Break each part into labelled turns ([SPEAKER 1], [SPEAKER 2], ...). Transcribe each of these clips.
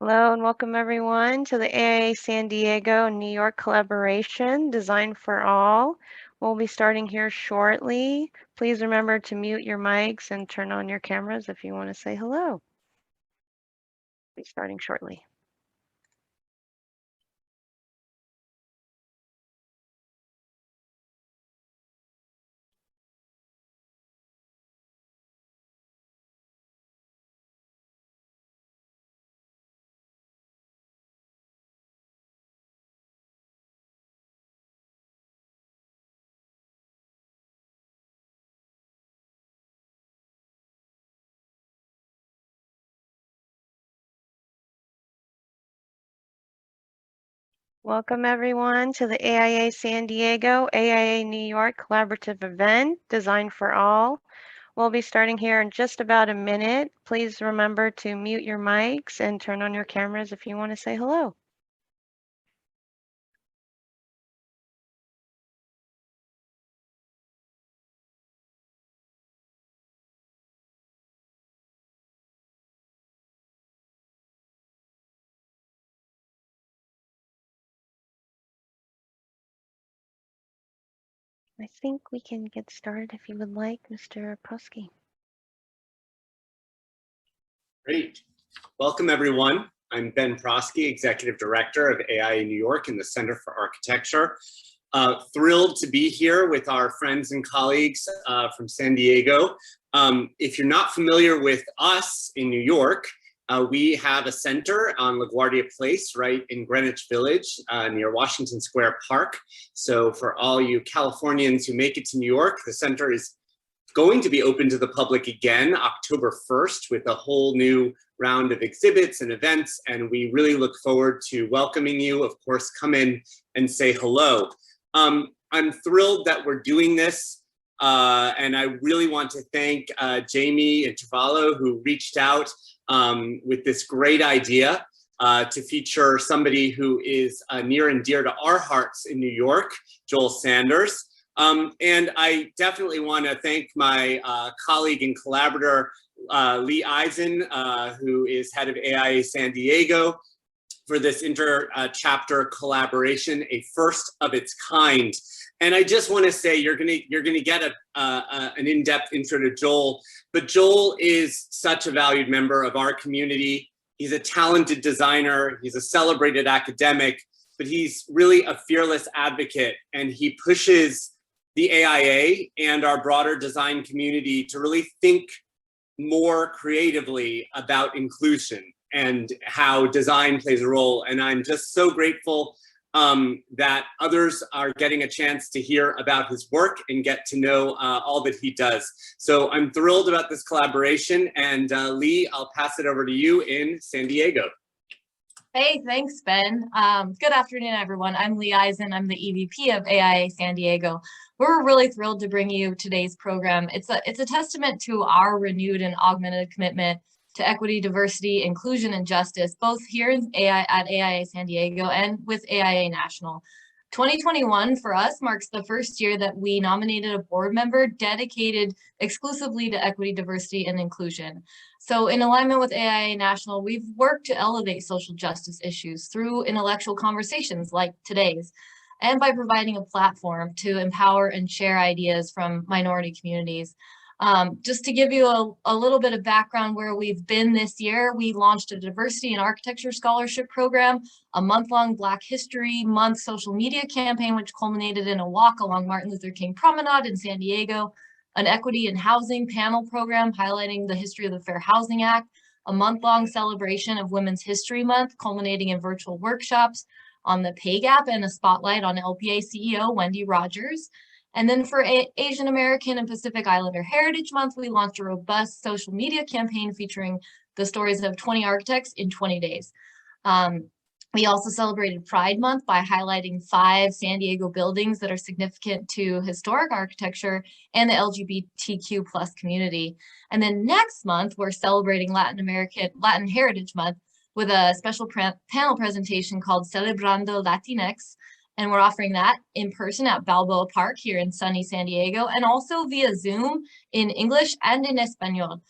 [SPEAKER 1] Hello and welcome everyone to the AIA San Diego New York collaboration, Design for All. We'll be starting here shortly. Please remember to mute your mics and turn on your cameras if you want to say hello. We'll be starting shortly. Welcome everyone to the AIA San Diego, AIA New York collaborative event, Design for All. We'll be starting here in just about a minute. Please remember to mute your mics and turn on your cameras if you want to say hello. I think we can get started if you would like, Mr. Prosky.
[SPEAKER 2] Great. Welcome, everyone. I'm Ben Prosky, Executive Director of AIA New York and the Center for Architecture. Thrilled to be here with our friends and colleagues from San Diego. If you're not familiar with us in New York, we have a center on LaGuardia Place, right in Greenwich Village, near Washington Square Park. So for all you Californians who make it to New York, the center is going to be open to the public again October 1st with a whole new round of exhibits and events, and we really look forward to welcoming you. Of course, come in and say hello. I'm thrilled that we're doing this, and I really want to thank Jamie Intervallo, who reached out with this great idea to feature somebody who is near and dear to our hearts in New York, Joel Sanders. And I definitely want to thank my colleague and collaborator, Lee Eisen, who is head of AIA San Diego, for this inter-chapter collaboration, a first of its kind. And I just want to say you're gonna get an in-depth intro to Joel, but Joel is such a valued member of our community. He's a talented designer, he's a celebrated academic, but he's really a fearless advocate, and he pushes the AIA and our broader design community to really think more creatively about inclusion and how design plays a role. And I'm just so grateful that others are getting a chance to hear about his work and get to know all that he does. So I'm thrilled about this collaboration, and Lee, I'll pass it over to you in San Diego.
[SPEAKER 3] Hey, thanks, Ben. Good afternoon, everyone. I'm Lee Eisen. I'm the EVP of AIA San Diego. We're really thrilled to bring you today's program. It's a testament to our renewed and augmented commitment to equity, diversity, inclusion, and justice, both here at AIA San Diego and with AIA National. 2021 for us marks the first year that we nominated a board member dedicated exclusively to equity, diversity, and inclusion. So in alignment with AIA National, we've worked to elevate social justice issues through intellectual conversations like today's, and by providing a platform to empower and share ideas from minority communities. Just to give you a little bit of background where we've been this year, we launched a diversity in architecture scholarship program, a month-long Black History Month social media campaign, which culminated in a walk along Martin Luther King Promenade in San Diego, an equity in housing panel program highlighting the history of the Fair Housing Act, a month-long celebration of Women's History Month, culminating in virtual workshops on the pay gap and a spotlight on LPA CEO Wendy Rogers. And then for Asian American and Pacific Islander Heritage Month, we launched a robust social media campaign featuring the stories of 20 architects in 20 days. We also celebrated Pride Month by highlighting 5 San Diego buildings that are significant to historic architecture and the LGBTQ plus community. And then next month, we're celebrating Latin Heritage Month with a special panel presentation called Celebrando Latinx. And we're offering that in person at Balboa Park here in sunny San Diego, and also via Zoom in English and in Espanol.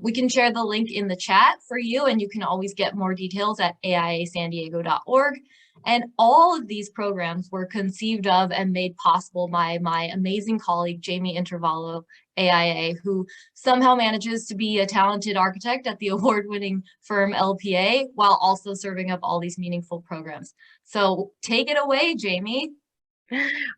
[SPEAKER 3] We can share the link in the chat for you, and you can always get more details at aiasandiego.org. And all of these programs were conceived of and made possible by my amazing colleague, Jamie Intervallo, AIA, who somehow manages to be a talented architect at the award-winning firm LPA while also serving up all these meaningful programs. So take it away, Jamie.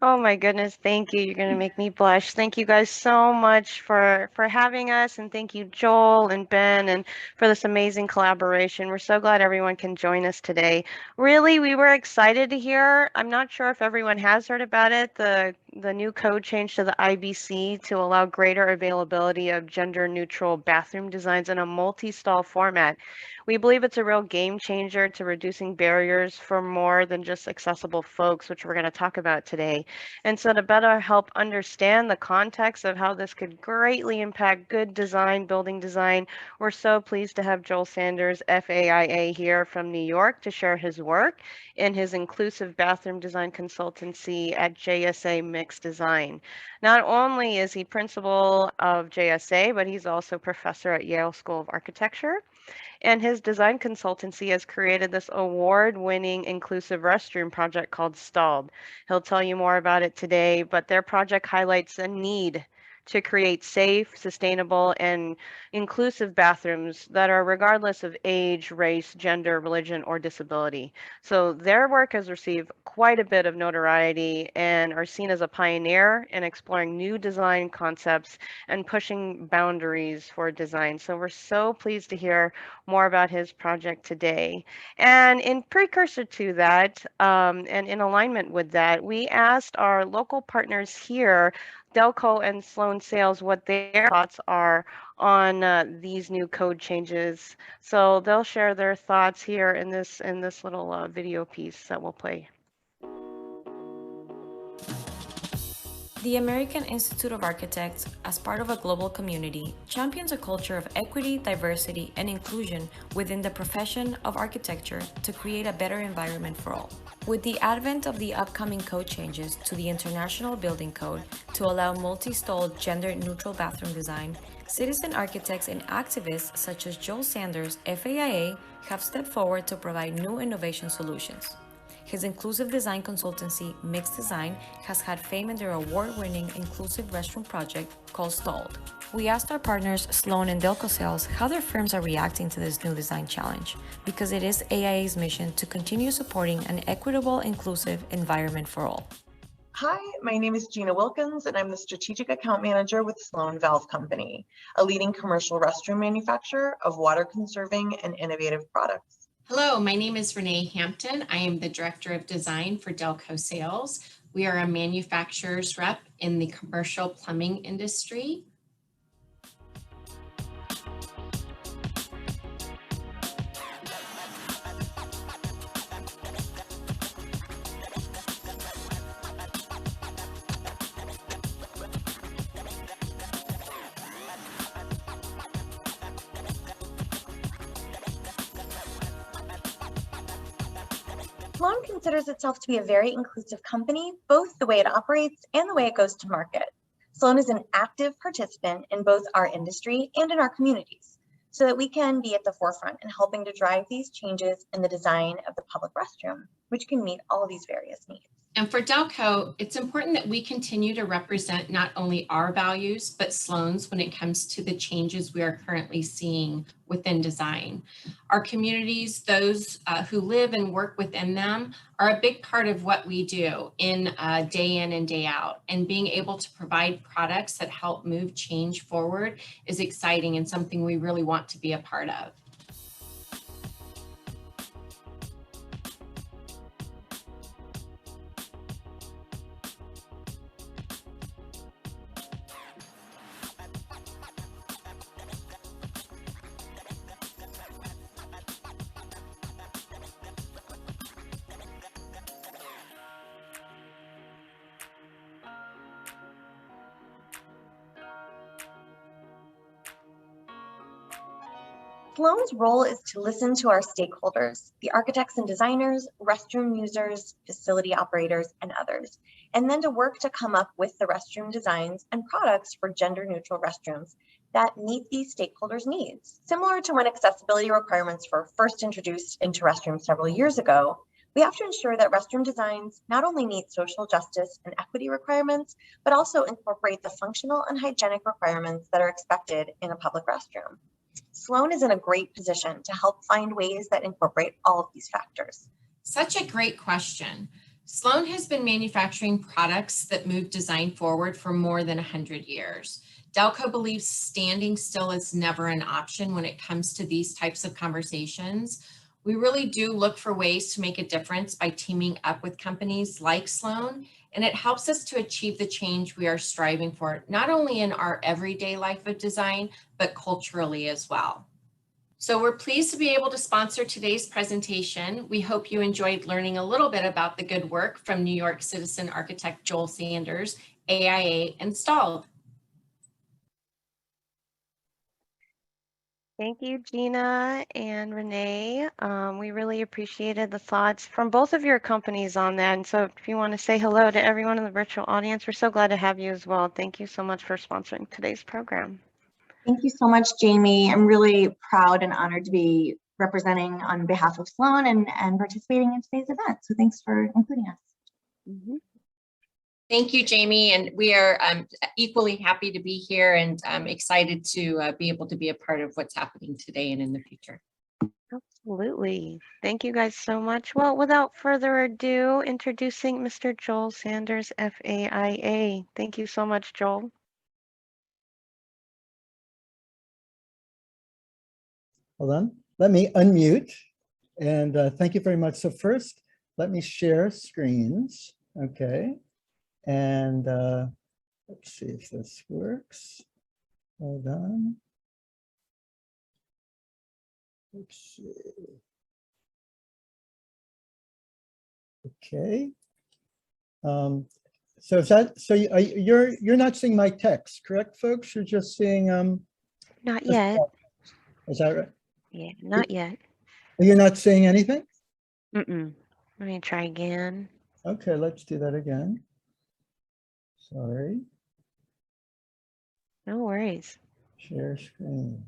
[SPEAKER 1] Oh my goodness, thank you. You're going to make me blush. Thank you guys so much for having us, and thank you Joel and Ben and for this amazing collaboration. We're so glad everyone can join us today. Really, we were excited to hear. I'm not sure if everyone has heard about it, the new code change to the IBC to allow greater availability of gender neutral bathroom designs in a multi-stall format. We believe it's a real game changer to reducing barriers for more than just accessible folks, which we're going to talk about today. And so to better help understand the context of how this could greatly impact good design, building design, we're so pleased to have Joel Sanders, FAIA, here from New York to share his work in his inclusive bathroom design consultancy at JSA MIXdesign. Not only is he principal of JSA, but he's also professor at Yale School of Architecture. And his design consultancy has created this award-winning inclusive restroom project called Stalled. He'll tell you more about it today, but their project highlights a need to create safe, sustainable, and inclusive bathrooms that are regardless of age, race, gender, religion, or disability. So their work has received quite a bit of notoriety and are seen as a pioneer in exploring new design concepts and pushing boundaries for design. So we're so pleased to hear more about his project today. And in precursor to that, and in alignment with that, we asked our local partners here, Delco and Sloan Sales, what their thoughts are on these new code changes. So they'll share their thoughts here in this little video piece that we'll play.
[SPEAKER 4] The American Institute of Architects, as part of a global community, champions a culture of equity, diversity, and inclusion within the profession of architecture to create a better environment for all. With the advent of the upcoming code changes to the International Building Code to allow multi-stall gender-neutral bathroom design, citizen architects and activists such as Joel Sanders, FAIA, have stepped forward to provide new innovation solutions. His inclusive design consultancy, MIXdesign, has had fame in their award-winning inclusive restroom project called Stalled. We asked our partners Sloan and Delco Sales how their firms are reacting to this new design challenge, because it is AIA's mission to continue supporting an equitable, inclusive environment for all.
[SPEAKER 5] Hi, my name is Gina Wilkins, and I'm the Strategic Account Manager with Sloan Valve Company, a leading commercial restroom manufacturer of water-conserving and innovative products.
[SPEAKER 6] Hello, my name is Renee Hampton. I am the Director of Design for Delco Sales. We are a manufacturer's rep in the commercial plumbing industry.
[SPEAKER 7] Sloan considers itself to be a very inclusive company, both the way it operates and the way it goes to market. Sloan is an active participant in both our industry and in our communities, so that we can be at the forefront in helping to drive these changes in the design of the public restroom, which can meet all of these various needs.
[SPEAKER 6] And for Delco, it's important that we continue to represent not only our values, but Sloan's when it comes to the changes we are currently seeing within design. Our communities, those who live and work within them, are a big part of what we do in and day out. And being able to provide products that help move change forward is exciting and something we really want to be a part of.
[SPEAKER 7] Sloan's role is to listen to our stakeholders, the architects and designers, restroom users, facility operators, and others, and then to work to come up with the restroom designs and products for gender-neutral restrooms that meet these stakeholders' needs. Similar to when accessibility requirements were first introduced into restrooms several years ago, we have to ensure that restroom designs not only meet social justice and equity requirements, but also incorporate the functional and hygienic requirements that are expected in a public restroom. Sloan is in a great position to help find ways that incorporate all of these factors.
[SPEAKER 6] Such a great question. Sloan has been manufacturing products that move design forward for more than 100 years. Delco believes standing still is never an option when it comes to these types of conversations. We really do look for ways to make a difference by teaming up with companies like Sloan, and it helps us to achieve the change we are striving for, not only in our everyday life of design, but culturally as well. So we're pleased to be able to sponsor today's presentation. We hope you enjoyed learning a little bit about the good work from New York citizen architect Joel Sanders, AIA installed.
[SPEAKER 1] Thank you, Gina and Renee. We really appreciated the thoughts from both of your companies on that. And so if you want to say hello to everyone in the virtual audience, we're so glad to have you as well. Thank you so much for sponsoring today's program.
[SPEAKER 7] Thank you so much, Jamie. I'm really proud and honored to be representing on behalf of Sloan and participating in today's event. So thanks for including us.
[SPEAKER 1] Mm-hmm.
[SPEAKER 6] Thank you, Jamie. And we are equally happy to be here and excited to be able to be a part of what's happening today and in the future.
[SPEAKER 1] Absolutely. Thank you guys so much. Well, without further ado, introducing Mr. Joel Sanders, FAIA. Thank you so much, Joel.
[SPEAKER 8] Hold on, let me unmute and thank you very much. So first, let me share screens, okay? And let's see if this works. Hold on. Let's see. Okay. So is that, so you're not seeing my text, correct, folks? You're just seeing
[SPEAKER 1] Not yet.
[SPEAKER 8] Is that right?
[SPEAKER 1] Yeah, not yet.
[SPEAKER 8] You're not seeing anything?
[SPEAKER 1] Mm-mm. Let me try again.
[SPEAKER 8] Okay, let's do that again. Sorry.
[SPEAKER 1] No worries.
[SPEAKER 8] Share screen.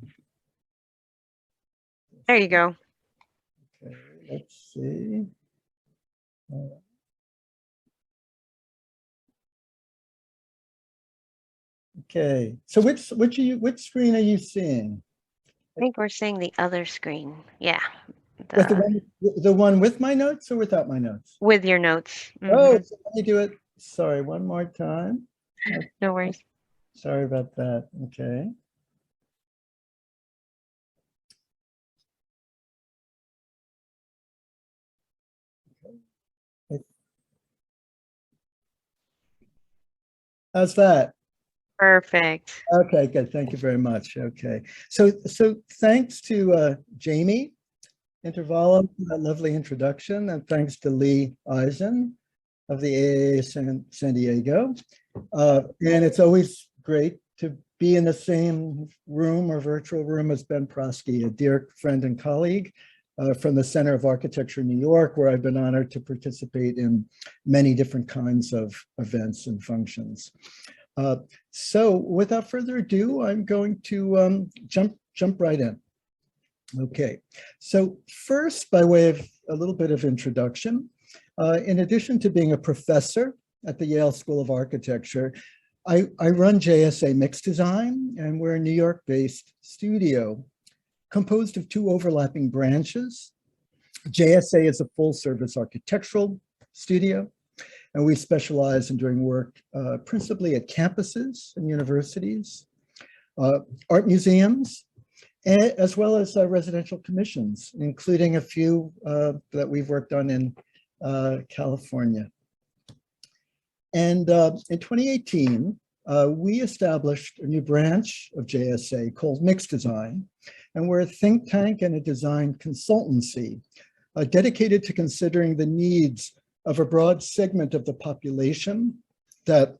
[SPEAKER 1] There you go.
[SPEAKER 8] Okay, let's see. Okay, so which screen are you seeing?
[SPEAKER 1] I think we're seeing the other screen. Yeah.
[SPEAKER 8] With the one with my notes or without my notes?
[SPEAKER 1] With your notes.
[SPEAKER 8] Oh, so let me do it. Sorry, one more time.
[SPEAKER 1] No worries.
[SPEAKER 8] Sorry about that. Okay. How's that?
[SPEAKER 1] Perfect.
[SPEAKER 8] Okay, good. Thank you very much. Okay. So thanks to Jamie Intervallo for that lovely introduction, and thanks to Lee Eisen of the AAA San Diego. And it's always great to be in the same room or virtual room as Ben Prosky, a dear friend and colleague from the Center of Architecture in New York, where I've been honored to participate in many different kinds of events and functions. So without further ado, I'm going to jump right in. Okay, so first, by way of a little bit of introduction, in addition to being a professor at the Yale School of Architecture, I run JSA MIXdesign, and we're a New York-based studio composed of two overlapping branches. JSA is a full-service architectural studio, and we specialize in doing work principally at campuses and universities, art museums, as well as residential commissions, including a few that we've worked on in California. And in 2018, we established a new branch of JSA called MIXdesign, and we're a think tank and a design consultancy dedicated to considering the needs of a broad segment of the population that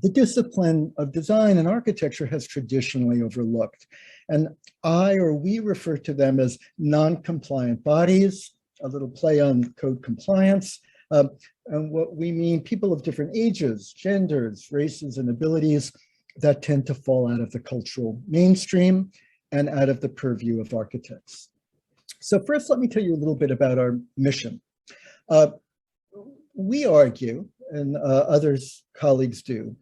[SPEAKER 8] the discipline of design and architecture has traditionally overlooked. And we refer to them as non-compliant bodies, a little play on code compliance. And what we mean, people of different ages, genders, races, and abilities that tend to fall out of the cultural mainstream and out of the purview of architects. So first, let me tell you a little bit about our mission. We argue, and others colleagues do,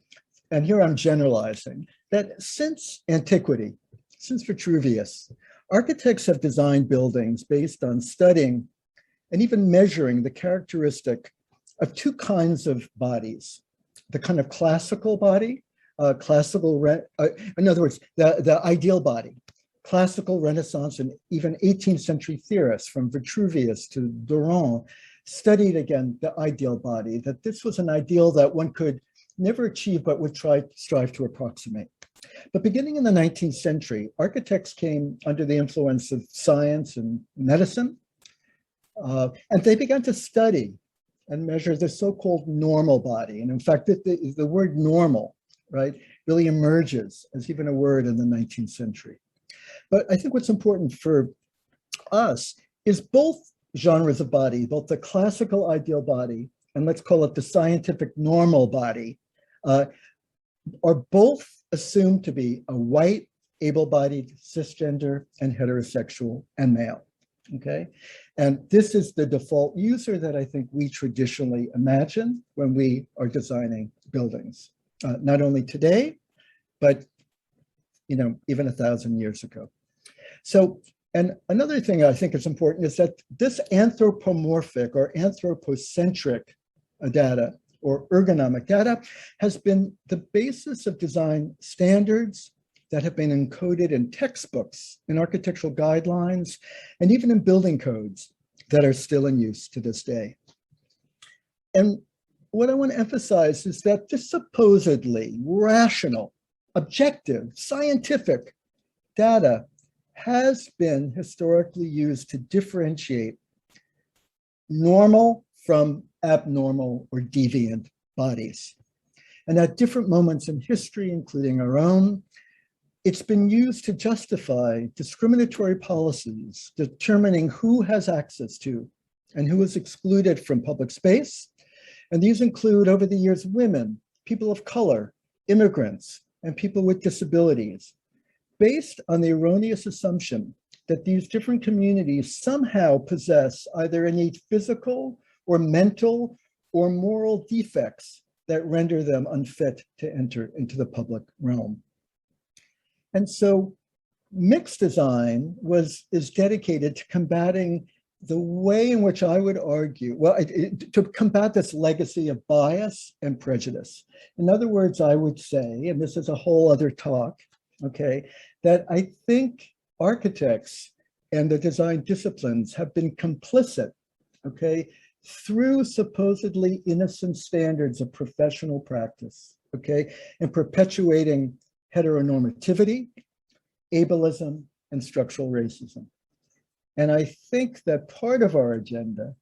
[SPEAKER 8] and here I'm generalizing, that since antiquity, since Vitruvius, architects have designed buildings based on studying and even measuring the characteristic of two kinds of bodies: the kind of classical body, in other words, the ideal body, classical, Renaissance, and even 18th century theorists from Vitruvius to Durand studied again the ideal body, that this was an ideal that one could never achieve but would strive to approximate. But beginning in the 19th century, architects came under the influence of science and medicine, and they began to study and measure the so-called normal body. And in fact, the word normal, right, really emerges as even a word in the 19th century. But I think what's important for us is both genres of body, both the classical ideal body and let's call it the scientific normal body, are both assumed to be a white, able-bodied, cisgender, and heterosexual and male, okay? And this is the default user that I think we traditionally imagine when we are designing buildings, not only today, but even 1,000 years ago. So, and another thing I think is important is that this anthropomorphic or anthropocentric data or ergonomic data has been the basis of design standards that have been encoded in textbooks, in architectural guidelines, and even in building codes that are still in use to this day. And what I want to emphasize is that this supposedly rational, objective, scientific data has been historically used to differentiate normal from abnormal or deviant bodies. And at different moments in history, including our own, it's been used to justify discriminatory policies determining who has access to and who is excluded from public space. And these include, over the years, women, people of color, immigrants, and people with disabilities, based on the erroneous assumption that these different communities somehow possess either innate physical or mental or moral defects that render them unfit to enter into the public realm. And so MIXdesign is dedicated to combating the way in which I would argue, to combat this legacy of bias and prejudice. In other words, I would say, and this is a whole other talk, okay, that I think architects and the design disciplines have been complicit, okay, through supposedly innocent standards of professional practice, okay, and perpetuating heteronormativity, ableism, and structural racism. And I think that part of our agenda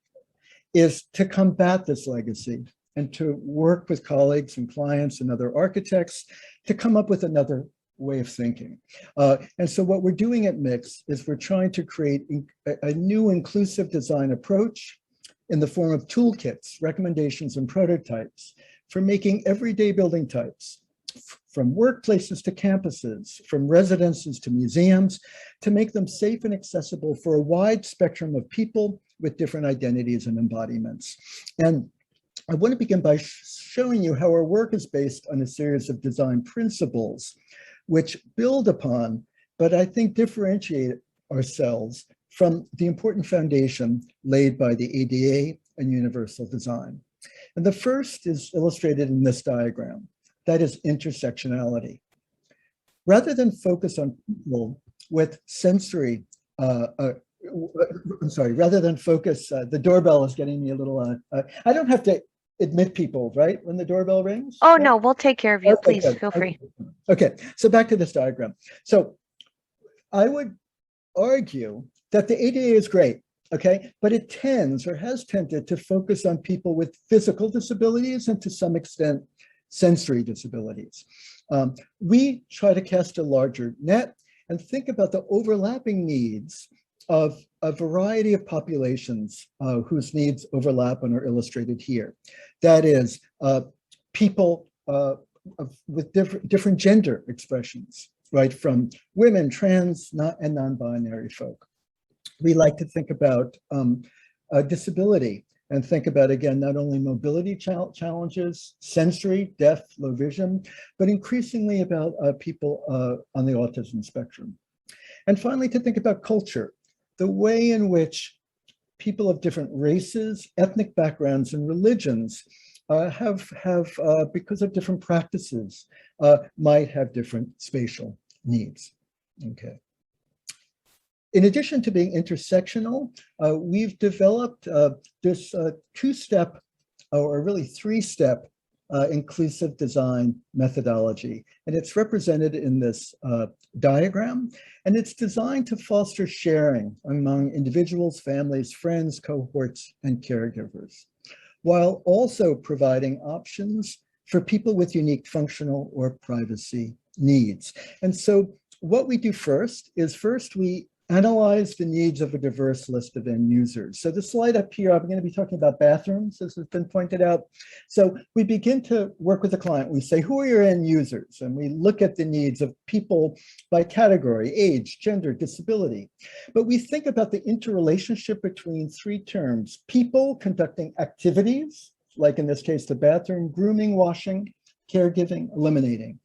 [SPEAKER 8] is to combat this legacy and to work with colleagues and clients and other architects to come up with another way of thinking. And so what we're doing at MIX is we're trying to create a new inclusive design approach in the form of toolkits, recommendations, and prototypes for making everyday building types, from workplaces to campuses, from residences to museums, to make them safe and accessible for a wide spectrum of people with different identities and embodiments. And I want to begin by showing you how our work is based on a series of design principles which build upon, but I think differentiate ourselves from the important foundation laid by the ADA and universal design. And the first is illustrated in this diagram. That is intersectionality. Rather than focus on people with sensory, rather than focus, the doorbell is getting me a little, I don't have to admit people, right, when the doorbell rings?
[SPEAKER 1] Oh,
[SPEAKER 8] right?
[SPEAKER 1] no, we'll take care of you.
[SPEAKER 8] Okay,
[SPEAKER 1] Please
[SPEAKER 8] good.
[SPEAKER 1] feel free.
[SPEAKER 8] Okay, so back to this diagram. So I would argue that the ADA is great, okay, but it tends or has tended to focus on people with physical disabilities and to some extent sensory disabilities. We try to cast a larger net and think about the overlapping needs of a variety of populations whose needs overlap and are illustrated here. That is, people with different gender expressions, right? From women, trans, and non-binary folk. We like to think about disability and think about, again, not only mobility challenges, sensory, deaf, low vision, but increasingly about people on the autism spectrum. And finally, to think about culture, the way in which people of different races, ethnic backgrounds, and religions have because of different practices, might have different spatial needs. Okay. In addition to being intersectional, we've developed this two-step, or really three-step, inclusive design methodology. And it's represented in this diagram. And it's designed to foster sharing among individuals, families, friends, cohorts, and caregivers, while also providing options for people with unique functional or privacy needs. And so what we do first is we analyze the needs of a diverse list of end users. So the slide up here, I'm going to be talking about bathrooms, as has been pointed out. So we begin to work with the client. We say, who are your end users? And we look at the needs of people by category, age, gender, disability. But we think about the interrelationship between three terms: people conducting activities, like in this case, the bathroom, grooming, washing, caregiving, eliminating.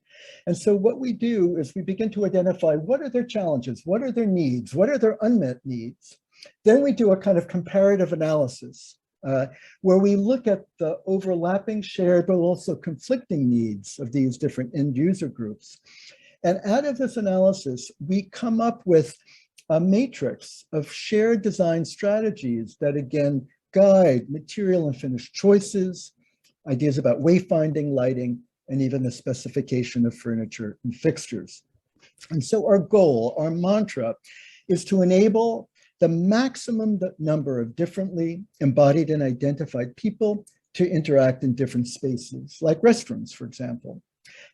[SPEAKER 8] And so what we do is we begin to identify what are their challenges, what are their needs, what are their unmet needs. Then we do a kind of comparative analysis where we look at the overlapping, shared, but also conflicting needs of these different end user groups. And out of this analysis, we come up with a matrix of shared design strategies that, again, guide material and finished choices, ideas about wayfinding, lighting, and even the specification of furniture and fixtures. And so our goal, our mantra, is to enable the maximum number of differently embodied and identified people to interact in different spaces, like restrooms, for example.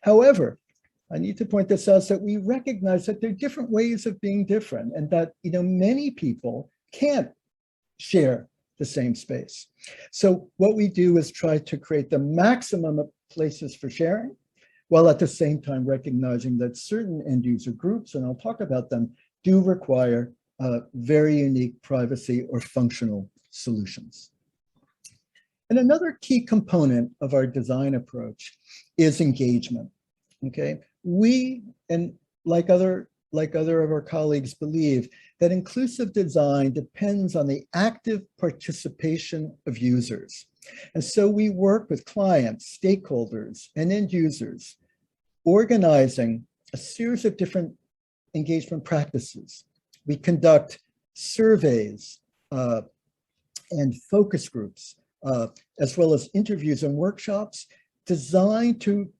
[SPEAKER 8] However, I need to point this out, that we recognize that there are different ways of being different, and that many people can't share the same space. So what we do is try to create the maximum of places for sharing, while at the same time recognizing that certain end user groups, and I'll talk about them, do require very unique privacy or functional solutions. And another key component of our design approach is engagement. Okay, we, and like other of our colleagues, believe that inclusive design depends on the active participation of users. And so we work with clients, stakeholders, and end users, organizing a series of different engagement practices. We conduct surveys and focus groups, as well as interviews and workshops designed to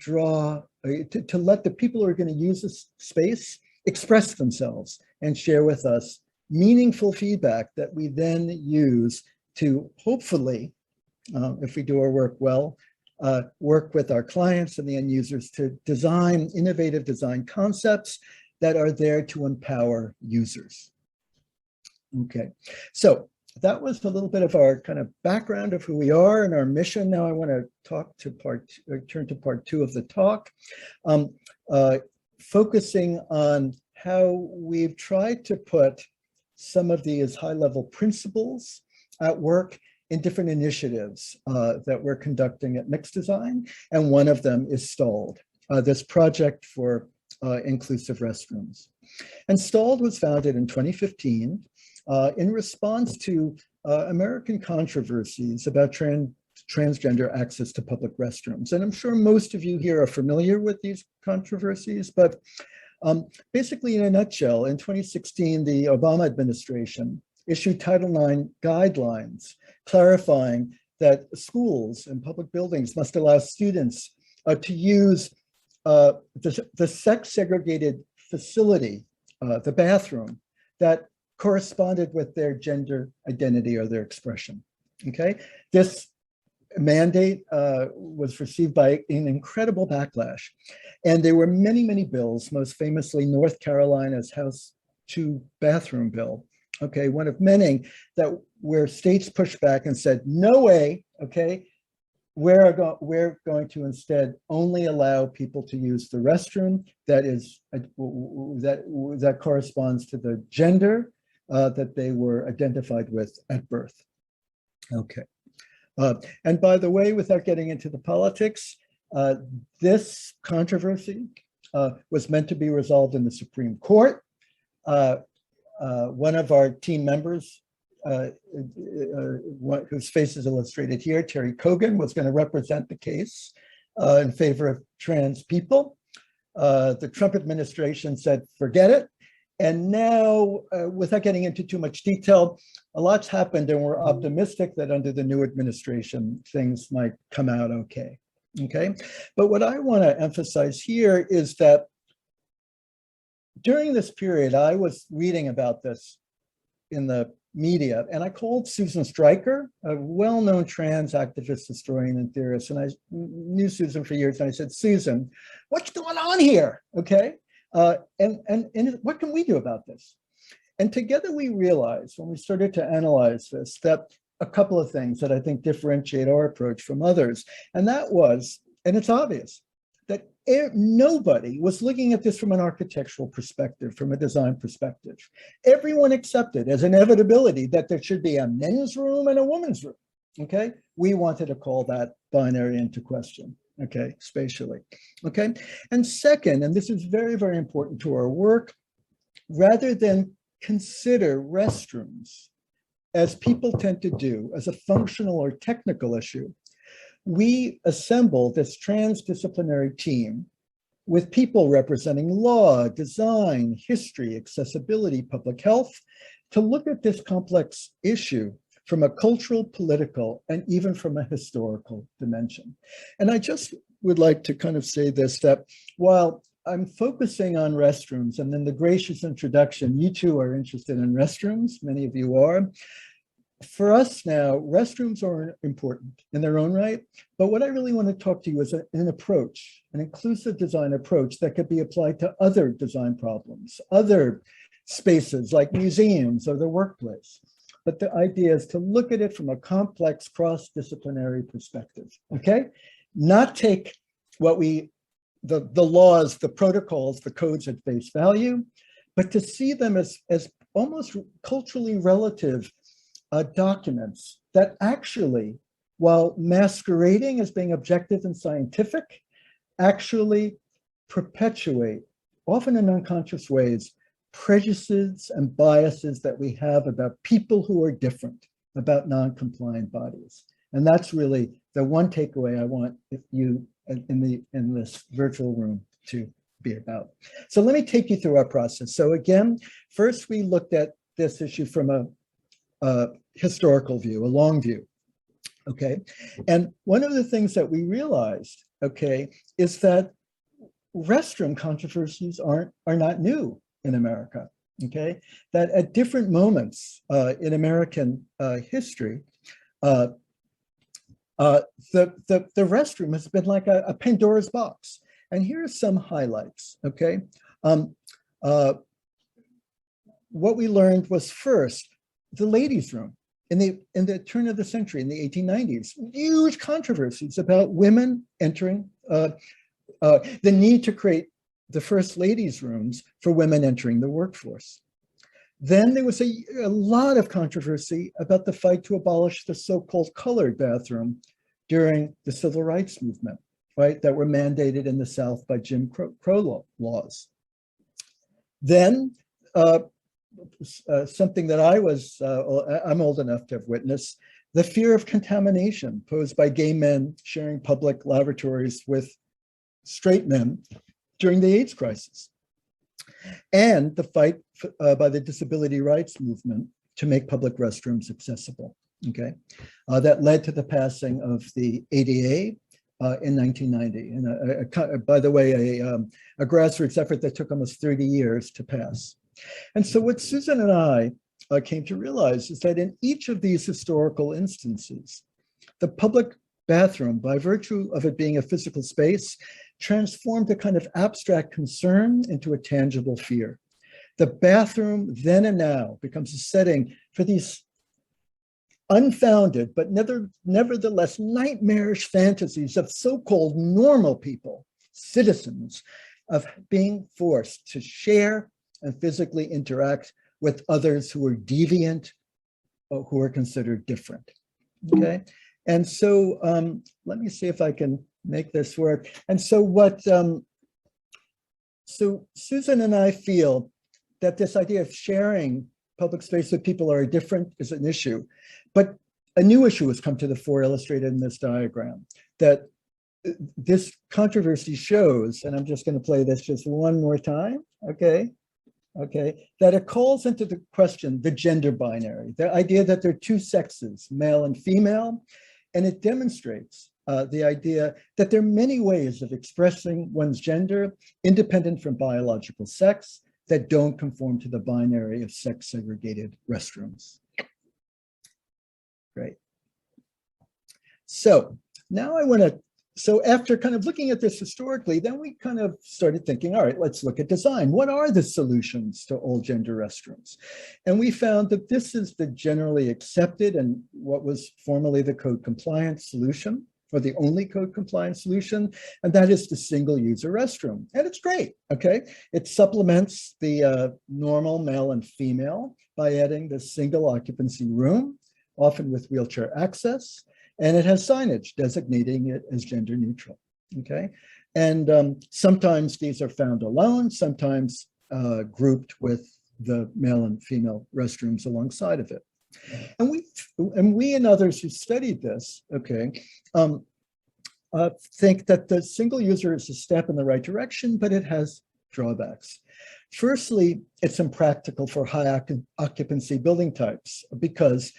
[SPEAKER 8] to let the people who are going to use this space express themselves and share with us meaningful feedback that we then use to hopefully, if we do our work well, work with our clients and the end users to design innovative design concepts that are there to empower users. Okay, so that was a little bit of our kind of background of who we are and our mission. Now I want to turn to part two of the talk, focusing on how we've tried to put some of these high-level principles at work in different initiatives that we're conducting at MIXdesign, and one of them is Stalled, this project for inclusive restrooms. And Stalled was founded in 2015 in response to American controversies about transgender access to public restrooms. And I'm sure most of you here are familiar with these controversies, but basically in a nutshell, in 2016, the Obama administration issued Title IX guidelines clarifying that schools and public buildings must allow students to use the sex-segregated facility, the bathroom, that corresponded with their gender identity or their expression. Okay, this mandate was received by an incredible backlash, and there were many, many bills, most famously North Carolina's House 2 bathroom bill. Okay, one of many that where states pushed back and said, no way, okay, we're going to instead only allow people to use the restroom that is that corresponds to the gender that they were identified with at birth. Okay. And by the way, without getting into the politics, this controversy was meant to be resolved in the Supreme Court. One of our team members, whose face is illustrated here, Terry Kogan, was going to represent the case in favor of trans people. The Trump administration said, forget it. And now, without getting into too much detail, a lot's happened, and we're optimistic that under the new administration, things might come out okay. Okay, but what I want to emphasize here is that during this period, I was reading about this in the media, and I called Susan Stryker, a well-known trans activist, historian, and theorist, and I knew Susan for years, and I said, Susan, what's going on here? Okay, and what can we do about this? And together we realized, when we started to analyze this, that a couple of things that I think differentiate our approach from others. And that was, and it's obvious, that nobody was looking at this from an architectural perspective, from a design perspective. Everyone accepted as inevitability that there should be a men's room and a woman's room, okay? We wanted to call that binary into question, okay, spatially, okay? And second, and this is very, very important to our work, rather than consider restrooms, as people tend to do, as a functional or technical issue, we assembled this transdisciplinary team with people representing law, design, history, accessibility, public health, to look at this complex issue from a cultural, political, and even from a historical dimension. And I just would like to kind of say this, that while I'm focusing on restrooms, and in the gracious introduction, you two are interested in restrooms, many of you are. For us now, restrooms are important in their own right, but what I really want to talk to you is an approach, an inclusive design approach that could be applied to other design problems, other spaces like museums or the workplace. But the idea is to look at it from a complex cross-disciplinary perspective, okay? Not take what the laws, the protocols, the codes at face value, but to see them as almost culturally relative documents that actually, while masquerading as being objective and scientific, actually perpetuate, often in unconscious ways, prejudices and biases that we have about people who are different, about non-compliant bodies. And that's really the one takeaway I want you in this virtual room to be about. So let me take you through our process. So again, first we looked at this issue from a historical view, a long view, okay? And one of the things that we realized, okay, is that restroom controversies are not new in America, okay? That at different moments in American history, the restroom has been like a Pandora's box. And here are some highlights, okay? What we learned was first, the ladies' room in the turn of the century, in the 1890s, huge controversies about women entering, the need to create the first ladies' rooms for women entering the workforce. Then there was a lot of controversy about the fight to abolish the so-called colored bathroom during the civil rights movement, right, that were mandated in the South by Jim Crow laws. Then something that I'm old enough to have witnessed, the fear of contamination posed by gay men sharing public lavatories with straight men during the AIDS crisis, and the fight by the disability rights movement to make public restrooms accessible, okay? That led to the passing of the ADA in 1990. And by the way, a grassroots effort that took almost 30 years to pass. And so what Susan and I came to realize is that in each of these historical instances, the public bathroom, by virtue of it being a physical space, transformed a kind of abstract concern into a tangible fear. The bathroom then and now becomes a setting for these unfounded, but nevertheless nightmarish fantasies of so-called normal people, citizens, of being forced to share and physically interact with others who are deviant or who are considered different, okay? And so let me see if I can make this work. And so so Susan and I feel that this idea of sharing public space with people who are different is an issue, but a new issue has come to the fore, illustrated in this diagram, that this controversy shows, and I'm just going to play this just one more time, okay? Okay, that it calls into the question the gender binary, the idea that there are two sexes, male and female, and it demonstrates the idea that there are many ways of expressing one's gender independent from biological sex that don't conform to the binary of sex-segregated restrooms. Great. So now I want to, so after kind of looking at this historically, then we kind of started thinking, all right, let's look at design. What are the solutions to all gender restrooms? And we found that this is the generally accepted and what was formerly the code compliance solution, or the only code compliance solution, and that is the single user restroom. And it's great, okay? It supplements the normal male and female by adding the single occupancy room, often with wheelchair access, and it has signage designating it as gender neutral, okay? And sometimes these are found alone, sometimes grouped with the male and female restrooms alongside of it. And we and others who studied this, okay, think that the single user is a step in the right direction, but it has drawbacks. Firstly, it's impractical for high occupancy building types because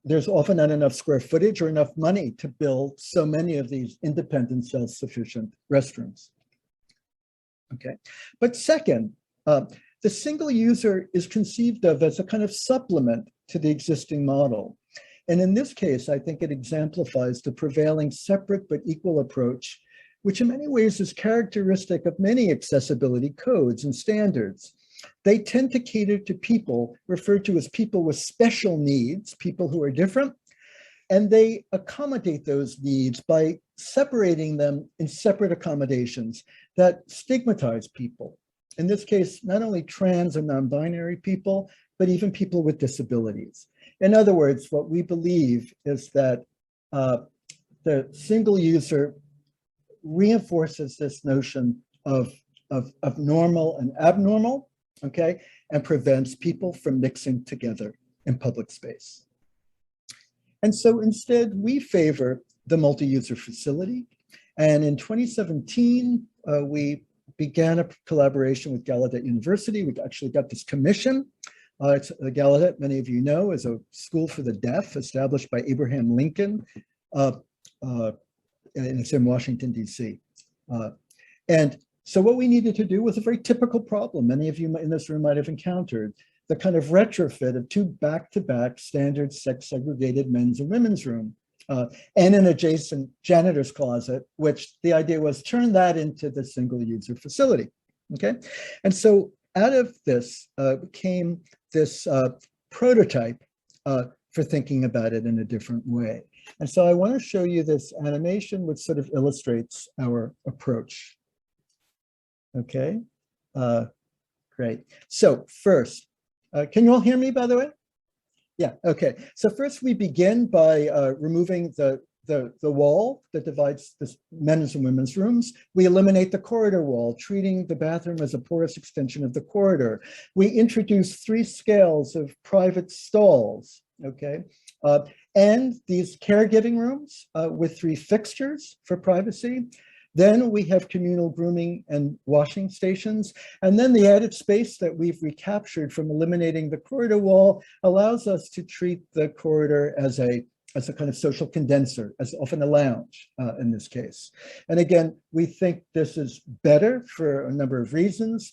[SPEAKER 8] there's often not enough square footage or enough money to build so many of these independent, self-sufficient restrooms. Okay, but second, the single user is conceived of as a kind of supplement to the existing model. And in this case, I think it exemplifies the prevailing separate but equal approach, which in many ways is characteristic of many accessibility codes and standards. They tend to cater to people referred to as people with special needs, people who are different, and they accommodate those needs by separating them in separate accommodations that stigmatize people. In this case, not only trans and non-binary people, but even people with disabilities. In other words, what we believe is that the single user reinforces this notion of normal and abnormal, okay, and prevents people from mixing together in public space. And so instead, we favor the multi-user facility. And in 2017, we began a collaboration with Gallaudet University. We actually got this commission. Gallaudet, many of you know, is a school for the deaf established by Abraham Lincoln, and it's in Washington, D.C. And so what we needed to do was a very typical problem many of you in this room might have encountered, the kind of retrofit of two back-to-back standard sex-segregated men's and women's room and an adjacent janitor's closet, which the idea was turn that into the single user facility, okay? And so out of this came this prototype for thinking about it in a different way. And so I want to show you this animation which sort of illustrates our approach. Okay, great. So first, can you all hear me, by the way? Yeah, okay. So first we begin by removing the wall that divides the men's and women's rooms. We eliminate the corridor wall, treating the bathroom as a porous extension of the corridor. We introduce 3 scales of private stalls, okay? And these caregiving rooms with 3 fixtures for privacy. Then we have communal grooming and washing stations. And then the added space that we've recaptured from eliminating the corridor wall allows us to treat the corridor as a kind of social condenser, as often a lounge in this case. And again, we think this is better for a number of reasons.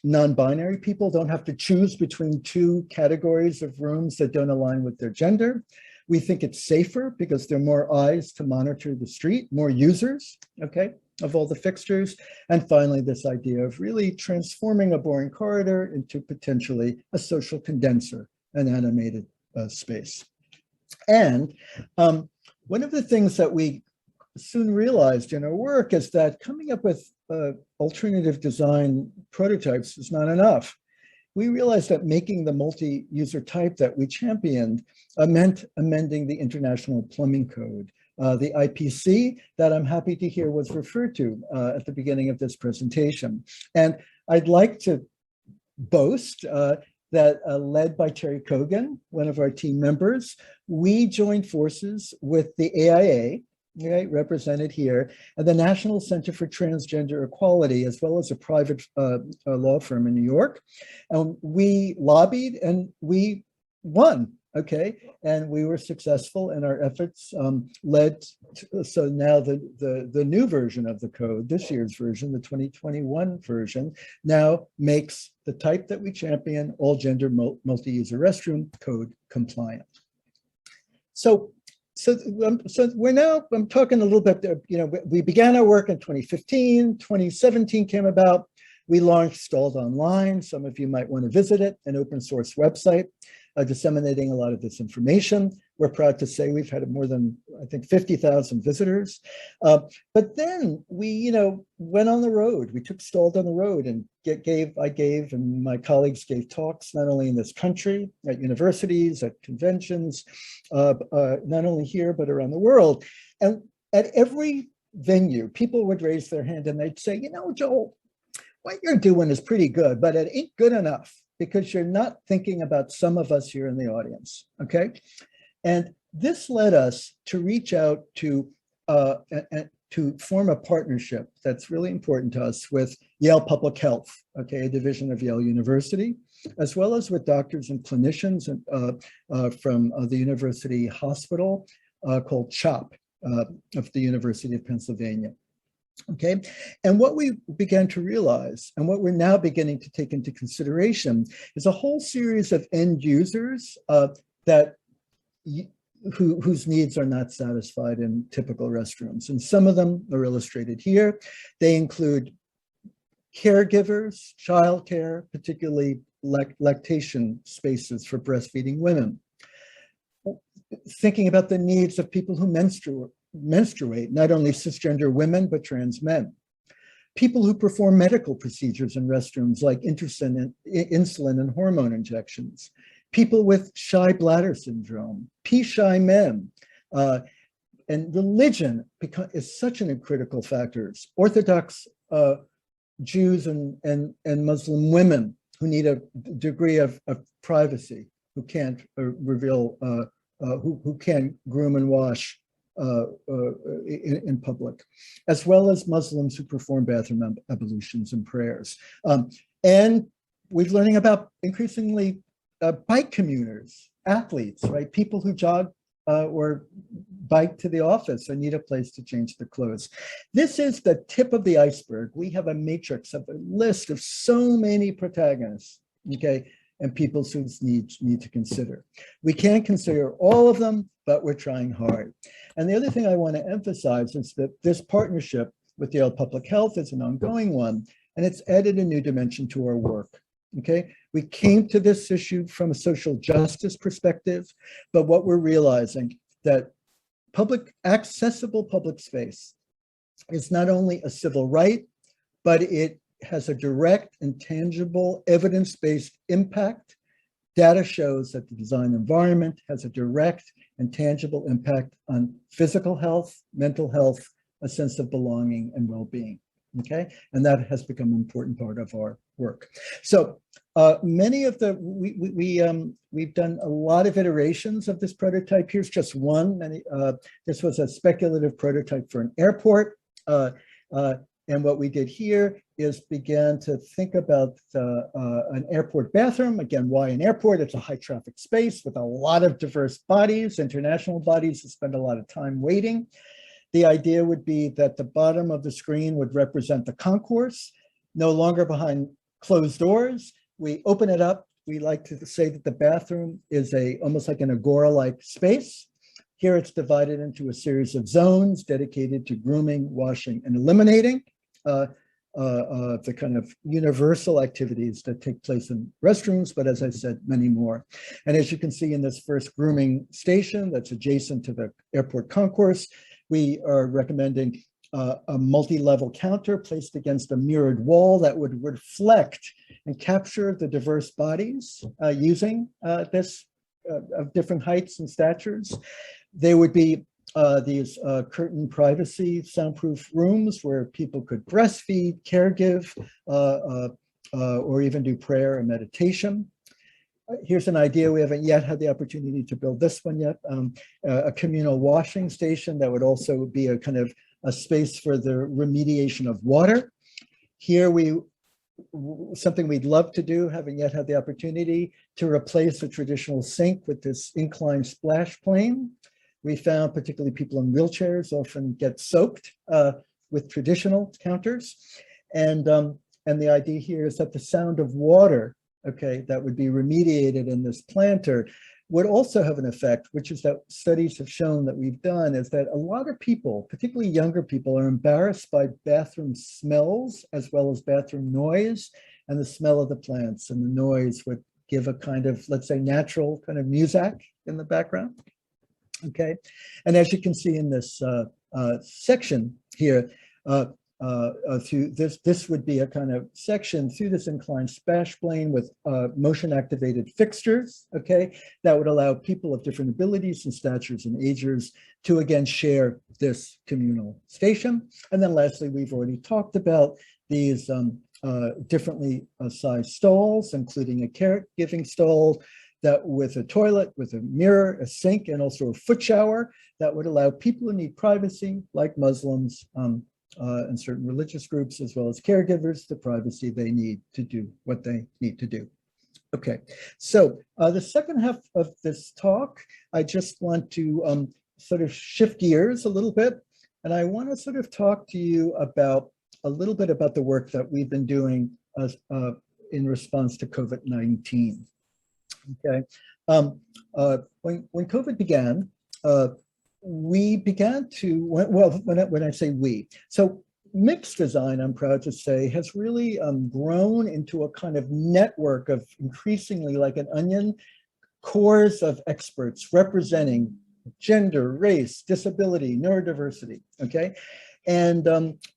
[SPEAKER 8] Non-binary people don't have to choose between 2 categories of rooms that don't align with their gender. We think it's safer because there are more eyes to monitor the street, more users, okay, of all the fixtures. And finally, this idea of really transforming a boring corridor into potentially a social condenser, an animated space. And one of the things that we soon realized in our work is that coming up with alternative design prototypes is not enough. We realized that making the multi-user type that we championed meant amending the International Plumbing Code, the IPC that I'm happy to hear was referred to at the beginning of this presentation. And I'd like to boast that led by Terry Kogan, one of our team members, we joined forces with the AIA, right, represented here, and the National Center for Transgender Equality, as well as a private law firm in New York. And we lobbied and we won, okay? And we were successful, and our efforts led to, so now the new version of the code, this year's version, the 2021 version, now makes the type that we champion, all gender multi-user restroom, code compliant. So we're now, I'm talking a little bit, we began our work in 2015, 2017 came about. We launched Stalled Online. Some of you might want to visit it, an open source website disseminating a lot of this information. We're proud to say we've had more than, I think, 50,000 visitors. But then we, went on the road. We took Stalled on the road and I gave, and my colleagues gave talks, not only in this country, at universities, at conventions, not only here, but around the world. And at every venue, people would raise their hand and they'd say, Joel, what you're doing is pretty good, but it ain't good enough because you're not thinking about some of us here in the audience, okay? And this led us to reach out to form a partnership that's really important to us with Yale Public Health, okay, a division of Yale University, as well as with doctors and clinicians from the University Hospital called CHOP of the University of Pennsylvania. Okay, and what we began to realize, and what we're now beginning to take into consideration, is a whole series of end users whose needs are not satisfied in typical restrooms. And some of them are illustrated here. They include caregivers, childcare, particularly lactation spaces for breastfeeding women. Thinking about the needs of people who menstruate, not only cisgender women, but trans men. People who perform medical procedures in restrooms like insulin and hormone injections. People with shy bladder syndrome, P-shy men. And religion is such a critical factor. Orthodox Jews and Muslim women who need a degree of privacy, who can't reveal, who can't groom and wash in public, as well as Muslims who perform bathroom ablutions and prayers. And we're learning about increasingly bike commuters, athletes, right? People who jog or bike to the office or need a place to change their clothes. This is the tip of the iceberg. We have a matrix of a list of so many protagonists, okay, and people whose needs need to consider. We can't consider all of them, but we're trying hard. And the other thing I want to emphasize is that this partnership with Yale Public Health is an ongoing one, and it's added a new dimension to our work. Okay, we came to this issue from a social justice perspective, but what we're realizing that accessible public space is not only a civil right, but it has a direct and tangible evidence-based impact. Data shows that the design environment has a direct and tangible impact on physical health, mental health, a sense of belonging and well-being. Okay, and that has become an important part of our work. So many of the, we've done a lot of iterations of this prototype. Here's just one. This was a speculative prototype for an airport. And what we did here is began to think about an airport bathroom. Again, why an airport? It's a high traffic space with a lot of diverse bodies, international bodies that spend a lot of time waiting. The idea would be that the bottom of the screen would represent the concourse, no longer behind closed doors. We open it up. We like to say that the bathroom is almost like an agora-like space. Here it's divided into a series of zones dedicated to grooming, washing, and eliminating. the kind of universal activities that take place in restrooms, but as I said, many more. And as you can see in this first grooming station that's adjacent to the airport concourse, we are recommending a multi-level counter placed against a mirrored wall that would reflect and capture the diverse bodies using this of different heights and statures. There would be these curtain privacy soundproof rooms where people could breastfeed, caregive, or even do prayer and meditation. Here's an idea. We haven't yet had the opportunity to build this one yet. A communal washing station that would also be a kind of a space for the remediation of water. Here something we'd love to do, haven't yet had the opportunity, to replace a traditional sink with this inclined splash plane. We found particularly people in wheelchairs often get soaked with traditional counters. And the idea here is that the sound of water, okay, that would be remediated in this planter would also have an effect, which is that studies have shown that we've done, is that a lot of people, particularly younger people, are embarrassed by bathroom smells as well as bathroom noise and the smell of the plants, and the noise would give a kind of, let's say, natural kind of music in the background. Okay, and as you can see in this section here, through this would be a kind of section through this inclined splash plane with motion activated fixtures, okay, that would allow people of different abilities and statures and ages to again share this communal station. And then lastly, we've already talked about these differently sized stalls, including a caregiving stall that with a toilet, with a mirror, a sink, and also a foot shower that would allow people who need privacy, like Muslims, and certain religious groups, as well as caregivers, the privacy they need to do what they need to do. Okay, so the second half of this talk, I just want to sort of shift gears a little bit, and I want to sort of talk to you about a little bit about the work that we've been doing in response to COVID-19. Okay, when COVID began, we began to, well, when I say we, so MIXdesign, I'm proud to say, has really grown into a kind of network of increasingly like an onion, cores of experts representing gender, race, disability, neurodiversity, okay? And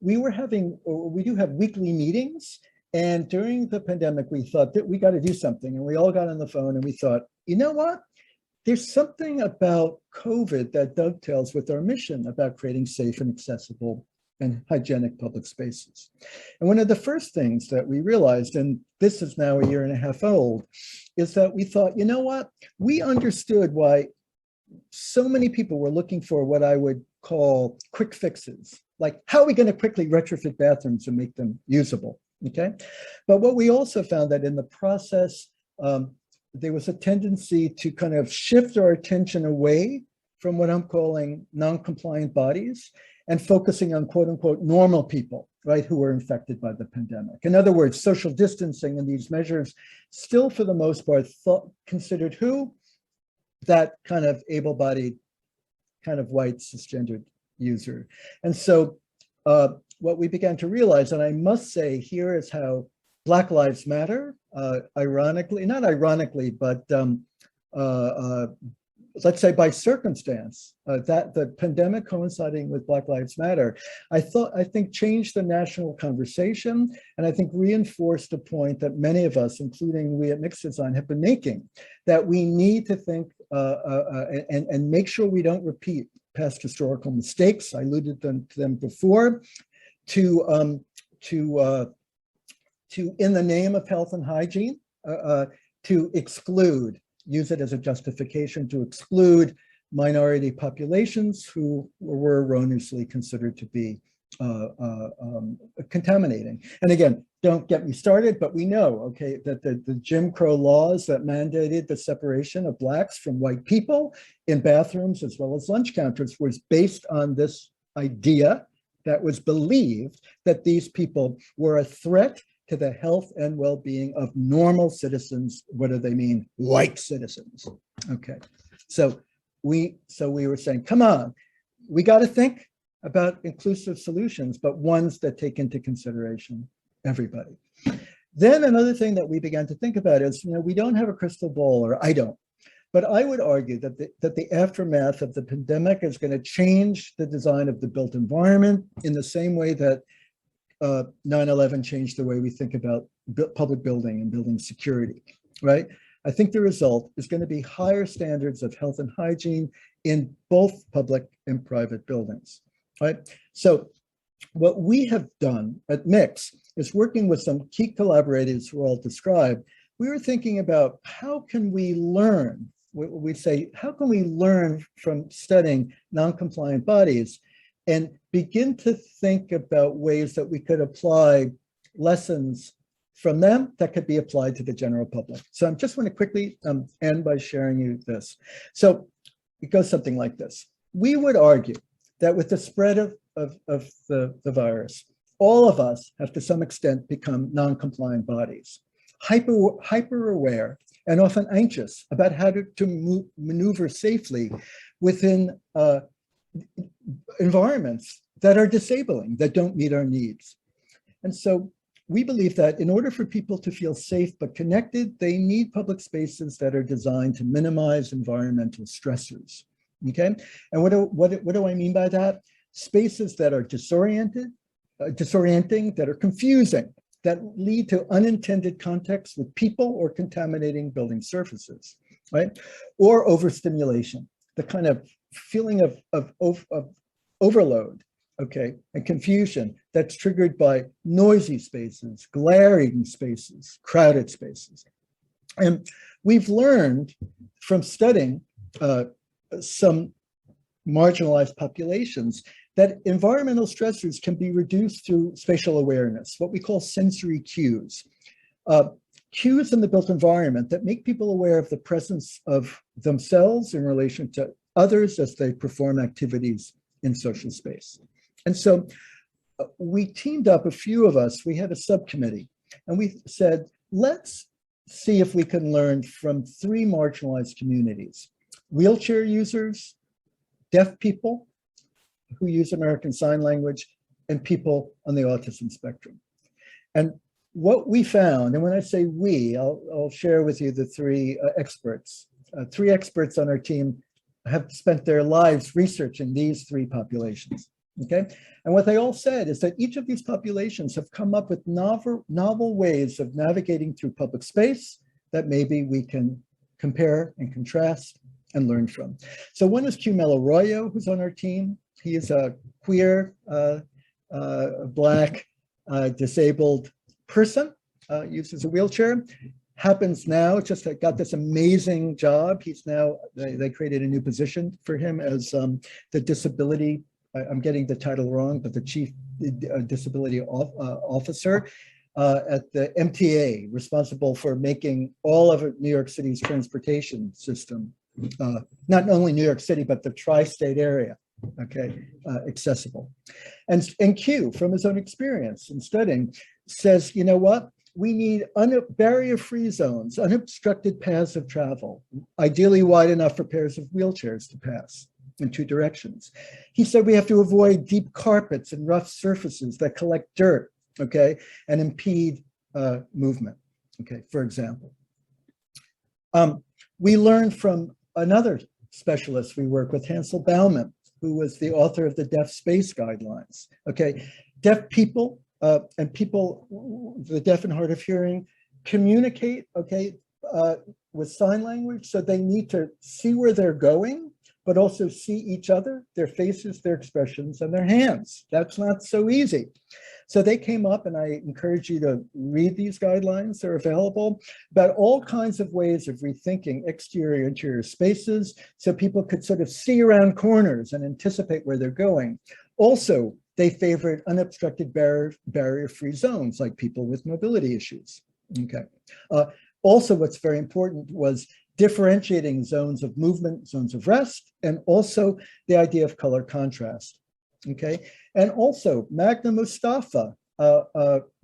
[SPEAKER 8] we do have weekly meetings. And during the pandemic, we thought that we got to do something. And we all got on the phone and we thought, you know what? There's something about COVID that dovetails with our mission about creating safe and accessible and hygienic public spaces. And one of the first things that we realized, and this is now 1.5 years old, is that we thought, you know what? We understood why so many people were looking for what I would call quick fixes. Like, how are we going to quickly retrofit bathrooms and make them usable? Okay. But what we also found that in the process, there was a tendency to kind of shift our attention away from what I'm calling non-compliant bodies and focusing on quote unquote normal people, right, who were infected by the pandemic. In other words, social distancing and these measures still for the most part considered who? That kind of able-bodied, kind of white cisgendered user. And so what we began to realize, and I must say here is how Black Lives Matter, ironically, not ironically, but let's say by circumstance, that the pandemic coinciding with Black Lives Matter, I think changed the national conversation, and I think reinforced a point that many of us, including we at MIXdesign, have been making, that we need to think and make sure we don't repeat past historical mistakes. I alluded to them before, to in the name of health and hygiene, to exclude, use it as a justification to exclude minority populations who were erroneously considered to be contaminating. And again, don't get me started, but we know, okay, that the Jim Crow laws that mandated the separation of Blacks from white people in bathrooms as well as lunch counters was based on this idea that was believed that these people were a threat to the health and well-being of normal citizens. What do they mean? White citizens. Okay, so we were saying, come on, we got to think about inclusive solutions, but ones that take into consideration everybody. Then another thing that we began to think about is, we don't have a crystal ball, or I don't, but I would argue that the aftermath of the pandemic is going to change the design of the built environment in the same way that 9/11 changed the way we think about public building and building security, right? I think the result is going to be higher standards of health and hygiene in both public and private buildings, right? So what we have done at Mix is working with some key collaborators who I'll describe. We were thinking about how can we learn, we say, how can we learn from studying non-compliant bodies and begin to think about ways that we could apply lessons from them that could be applied to the general public. So I just want to quickly end by sharing you this. So it goes something like this. We would argue that with the spread of the virus, all of us have to some extent become non-compliant bodies, hyper aware and often anxious about how to maneuver safely within environments that are disabling, that don't meet our needs. And so we believe that in order for people to feel safe but connected, they need public spaces that are designed to minimize environmental stressors, okay? And what do I mean by that? Spaces that are disorienting, that are confusing, that lead to unintended contacts with people or contaminating building surfaces, right? Or overstimulation, the kind of feeling of overload, okay, and confusion that's triggered by noisy spaces, glaring spaces, crowded spaces. And we've learned from studying some marginalized populations that environmental stressors can be reduced through spatial awareness, what we call sensory cues. Cues in the built environment that make people aware of the presence of themselves in relation to others as they perform activities in social space. And so we teamed up, a few of us, we had a subcommittee, and we said, let's see if we can learn from 3 marginalized communities: wheelchair users, deaf people who use American Sign Language, and people on the autism spectrum. And what we found, and when I say we, I'll share with you the 3 experts. 3 experts on our team have spent their lives researching these 3 populations, okay? And what they all said is that each of these populations have come up with novel ways of navigating through public space that maybe we can compare and contrast and learn from. So one is Q Arroyo, who's on our team. He is a queer, Black, disabled person, uses a wheelchair. Happens now, just got this amazing job. He's now, they created a new position for him as the disability, I'm getting the title wrong, but the chief disability officer at the MTA, responsible for making all of New York City's transportation system, not only New York City, but the tri-state area, okay, accessible. And Q, from his own experience in studying, says, you know what? We need barrier-free zones, unobstructed paths of travel, ideally wide enough for pairs of wheelchairs to pass in 2 directions. He said we have to avoid deep carpets and rough surfaces that collect dirt, okay, and impede movement, okay, for example. We learned from another specialist we work with, Hansel Baumann, who was the author of the Deaf Space Guidelines, okay. Deaf people and people, the deaf and hard of hearing, communicate, okay, with sign language. So they need to see where they're going, but also see each other, their faces, their expressions, and their hands. That's not so easy. So they came up, and I encourage you to read these guidelines. They're available about all kinds of ways of rethinking exterior, interior spaces so people could sort of see around corners and anticipate where they're going. Also, they favored unobstructed barrier-free zones, like people with mobility issues, okay. Also, what's very important was differentiating zones of movement, zones of rest, and also the idea of color contrast, okay. And also, Magna Mustafa,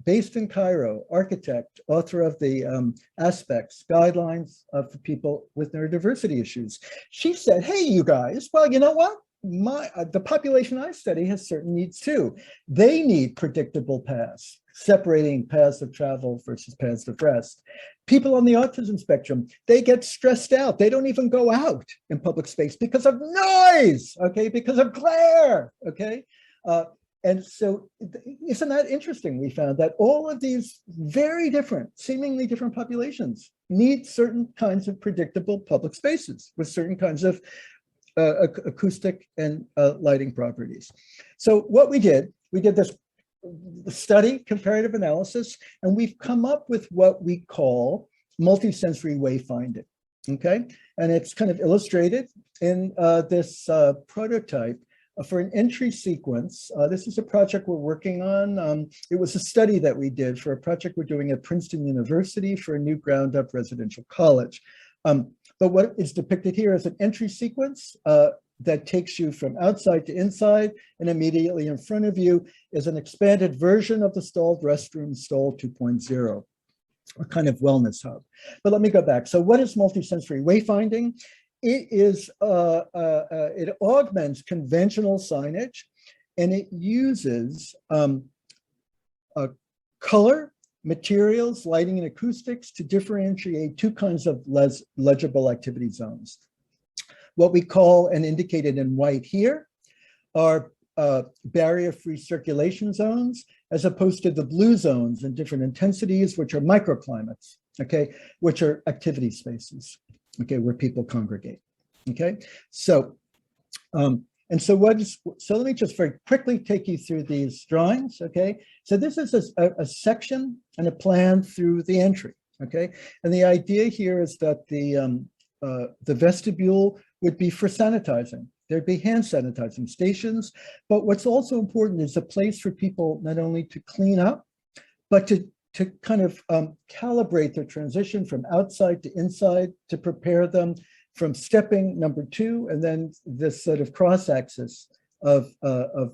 [SPEAKER 8] based in Cairo, architect, author of the Aspects, Guidelines for People with Neurodiversity Issues. She said, hey, you guys, well, you know what? the population I study has certain needs too. They need predictable paths, separating paths of travel versus paths of rest. People on the autism spectrum, they get stressed out. They don't even go out in public space because of noise, okay, because of glare, okay? And so isn't that interesting? We found that all of these very different, seemingly different populations need certain kinds of predictable public spaces with certain kinds of acoustic and lighting properties. So what we did this study, comparative analysis, and we've come up with what we call multisensory wayfinding, okay? And it's kind of illustrated in this prototype for an entry sequence. This is a project we're working on. It was a study that we did for a project we're doing at Princeton University for a new ground-up residential college. But what is depicted here is an entry sequence that takes you from outside to inside, and immediately in front of you is an expanded version of the stalled restroom, stall 2.0, a kind of wellness hub. But let me go back. So what is multisensory wayfinding? It is, it augments conventional signage, and it uses color, materials, lighting, and acoustics to differentiate two kinds of legible activity zones. What we call, and indicated in white here, are barrier-free circulation zones, as opposed to the blue zones in different intensities, which are microclimates, okay, which are activity spaces, okay, where people congregate, okay? So, so let me just very quickly take you through these drawings, okay? So this is a section and a plan through the entry, okay? And the idea here is that the vestibule would be for sanitizing. There'd be hand sanitizing stations, but what's also important is a place for people not only to clean up, but to kind of calibrate their transition from outside to inside, to prepare them from stepping number 2, and then this sort of cross-axis of the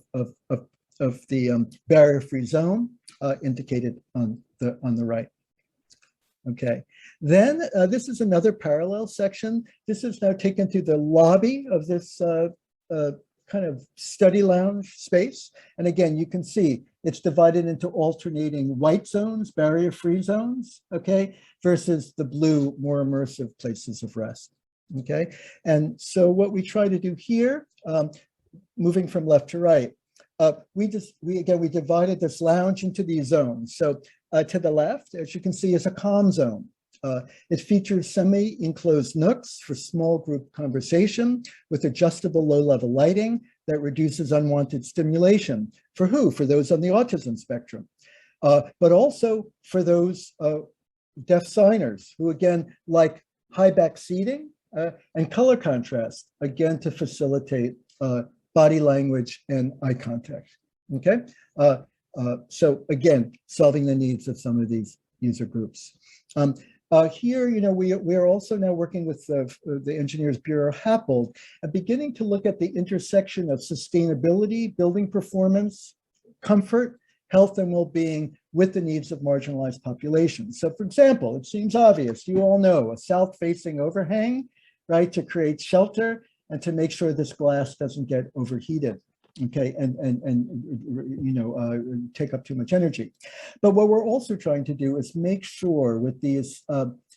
[SPEAKER 8] barrier-free zone indicated on the right. Okay, then this is another parallel section. This is now taken to the lobby of this kind of study lounge space. And again, you can see it's divided into alternating white zones, barrier-free zones, okay, versus the blue, more immersive places of rest, okay? And so what we try to do here, moving from left to right, we divided this lounge into these zones. So to the left, as you can see, is a calm zone. It features semi-enclosed nooks for small group conversation with adjustable low-level lighting that reduces unwanted stimulation. For who? For those on the autism spectrum, but also for those deaf signers who, again, like high-back seating and color contrast, again, to facilitate body language and eye contact, okay? So again, solving the needs of some of these user groups. Here, you know, we are also now working with the Engineers Bureau Happold and beginning to look at the intersection of sustainability, building performance, comfort, health, and well-being with the needs of marginalized populations. So for example, it seems obvious, you all know, a south-facing overhang, right, to create shelter and to make sure this glass doesn't get overheated. Okay, and you know, take up too much energy. But what we're also trying to do is make sure with these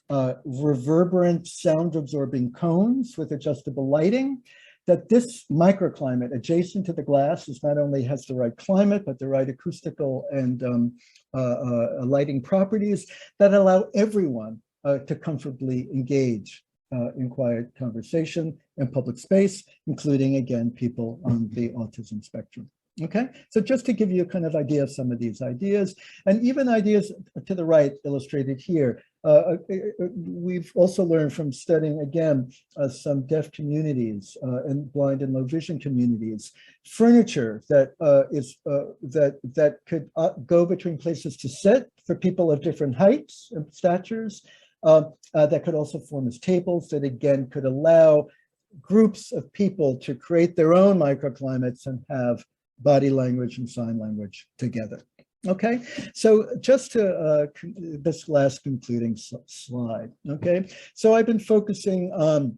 [SPEAKER 8] reverberant sound absorbing cones with adjustable lighting, that this microclimate adjacent to the glass is not only has the right climate, but the right acoustical and lighting properties that allow everyone to comfortably engage in quiet conversation in public space, including, again, people on the autism spectrum. Okay, so just to give you a kind of idea of some of these ideas, and even ideas to the right illustrated here. We've also learned from studying, again, some deaf communities and blind and low vision communities, furniture that that could go between places to sit for people of different heights and statures, that could also form as tables that, again, could allow groups of people to create their own microclimates and have body language and sign language together. Okay, so just to this last concluding slide. Okay, so I've been focusing on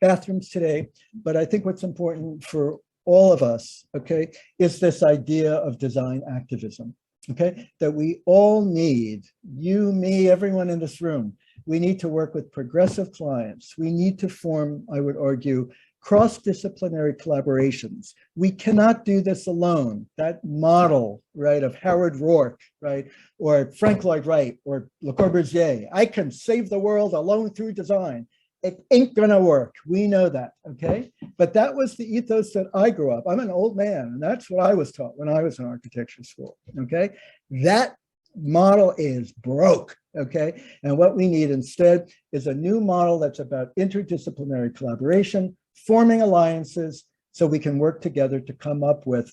[SPEAKER 8] bathrooms today, but I think what's important for all of us, okay, is this idea of design activism, okay, that we all need, you, me, everyone in this room, we need to work with progressive clients. We need to form, I would argue, cross-disciplinary collaborations. We cannot do this alone. That model, right, of Howard Rourke, right, or Frank Lloyd Wright, or Le Corbusier, I can save the world alone through design. It ain't gonna work. We know that, okay? But that was the ethos that I grew up. I'm an old man, and that's what I was taught when I was in architecture school, okay? That model is broke, okay? And what we need instead is a new model that's about interdisciplinary collaboration, forming alliances so we can work together to come up with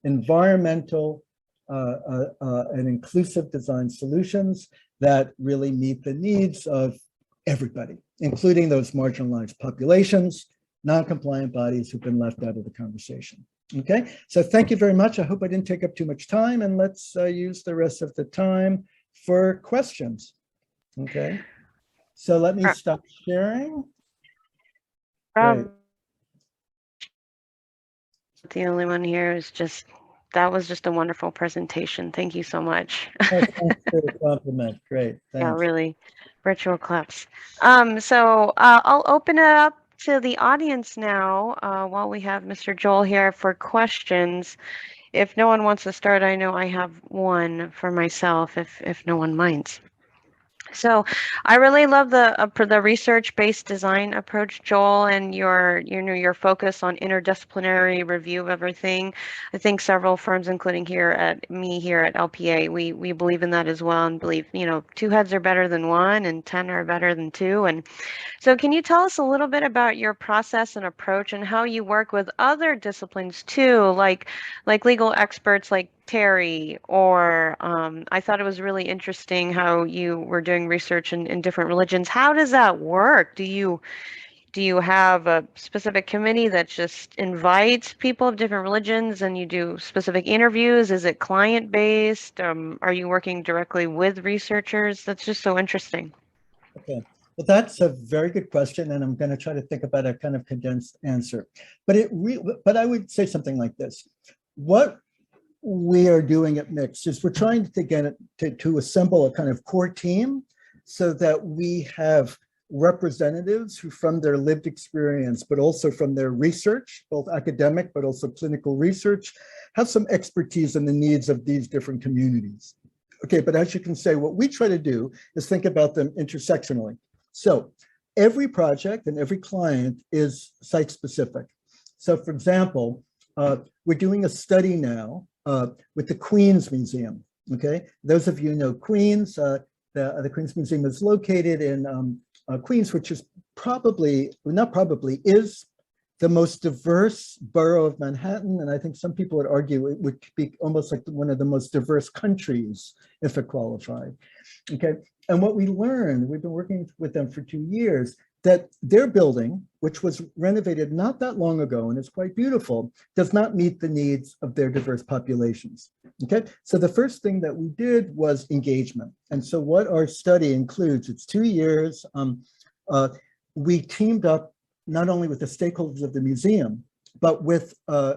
[SPEAKER 8] environmental and inclusive design solutions that really meet the needs of everybody, including those marginalized populations, non-compliant bodies who've been left out of the conversation. Okay, so thank you very much. I hope I didn't take up too much time, and let's use the rest of the time for questions. Okay, so let me stop sharing. Great.
[SPEAKER 1] The only one here is just, that was just a wonderful presentation. Thank you so much.
[SPEAKER 8] Oh, thanks for the compliment. Great, thanks.
[SPEAKER 1] Yeah, really, virtual claps. So I'll open it up to the audience now while we have Mr. Joel here for questions. If no one wants to start, I know I have one for myself, if no one minds. So I really love the research-based design approach, Joel, and your focus on interdisciplinary review of everything. I think several firms, including here at LPA, we believe in that as well, and believe, you know, 2 heads are better than 1 and 10 are better than 2. And so can you tell us a little bit about your process and approach and how you work with other disciplines too, like legal experts like Terry, or I thought it was really interesting how you were doing research in different religions. How does that work? Do you have a specific committee that just invites people of different religions and you do specific interviews? Is it client-based? Are you working directly with researchers? That's just so interesting.
[SPEAKER 8] Okay. Well, that's a very good question, and I'm going to try to think about a kind of condensed answer. But I would say something like this. What we are doing at Mix is we're trying to get it to assemble a kind of core team so that we have representatives who, from their lived experience, but also from their research, both academic, but also clinical research, have some expertise in the needs of these different communities. Okay, but as you can say, what we try to do is think about them intersectionally. So every project and every client is site specific. So for example, we're doing a study now with the Queens Museum, okay? Those of you know Queens, the Queens Museum is located in Queens, which is is the most diverse borough of Manhattan. And I think some people would argue it would be almost like one of the most diverse countries if it qualified, okay? And what we learned, we've been working with them for 2 years, that their building, which was renovated not that long ago, and it's quite beautiful, does not meet the needs of their diverse populations, okay? So the first thing that we did was engagement. And so what our study includes, it's 2 years, we teamed up not only with the stakeholders of the museum, but with a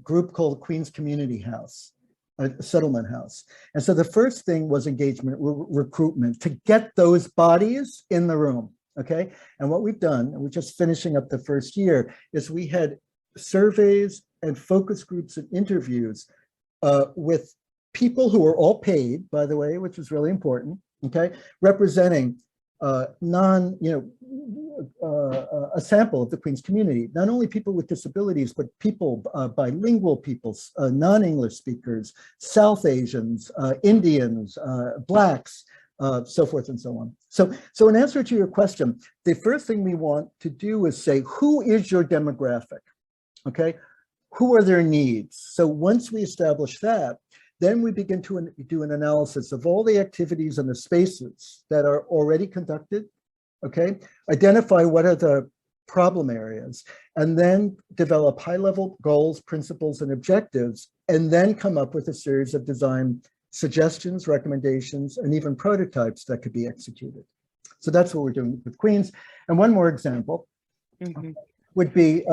[SPEAKER 8] group called Queens Community House, a settlement house. And so the first thing was engagement, recruitment, to get those bodies in the room, okay? And what we've done, and we're just finishing up the first year, is we had surveys and focus groups and interviews with people who were all paid, by the way, which is really important, okay? Representing a sample of the Queens community, not only people with disabilities, but people, bilingual people, non-English speakers, South Asians, Indians, Blacks, so forth and so on. So in answer to your question, the first thing we want to do is say, who is your demographic, okay? Who are their needs? So once we establish that, then we begin to do an analysis of all the activities and the spaces that are already conducted, okay? Identify what are the problem areas, and then develop high-level goals, principles, and objectives, and then come up with a series of design suggestions, recommendations, and even prototypes that could be executed. So that's what we're doing with Queens. And one more example.
[SPEAKER 1] Mhm.
[SPEAKER 8] would be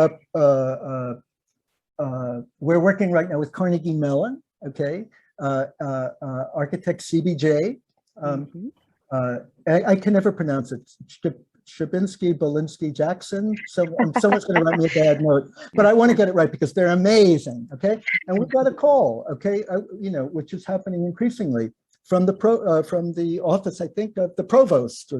[SPEAKER 8] we're working right now with Carnegie Mellon, okay, architect CBJ.
[SPEAKER 1] Mhm.
[SPEAKER 8] I can never pronounce it. Stravinsky, Belinsky, Jackson. So someone's going to write me a bad note, but I want to get it right because they're amazing. Okay, and we've got a call. Okay, which is happening increasingly from the office, I think, of the provost,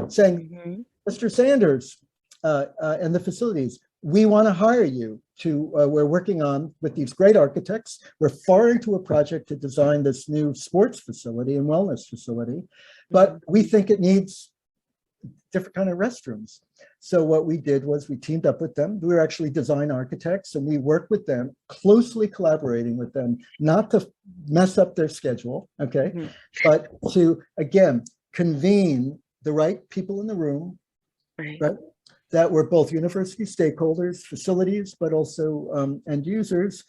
[SPEAKER 8] saying,
[SPEAKER 1] Mhm.
[SPEAKER 8] Mr. Sanders and the facilities, we want to hire you to. We're working on with these great architects. We're far into a project to design this new sports facility and wellness facility, but we think it needs different kind of restrooms. So what we did was we teamed up with them. We were actually design architects, and we worked with them, closely collaborating with them, not to mess up their schedule, okay, but to, again, convene the right people in the room, right, that were both university stakeholders, facilities, but also end users,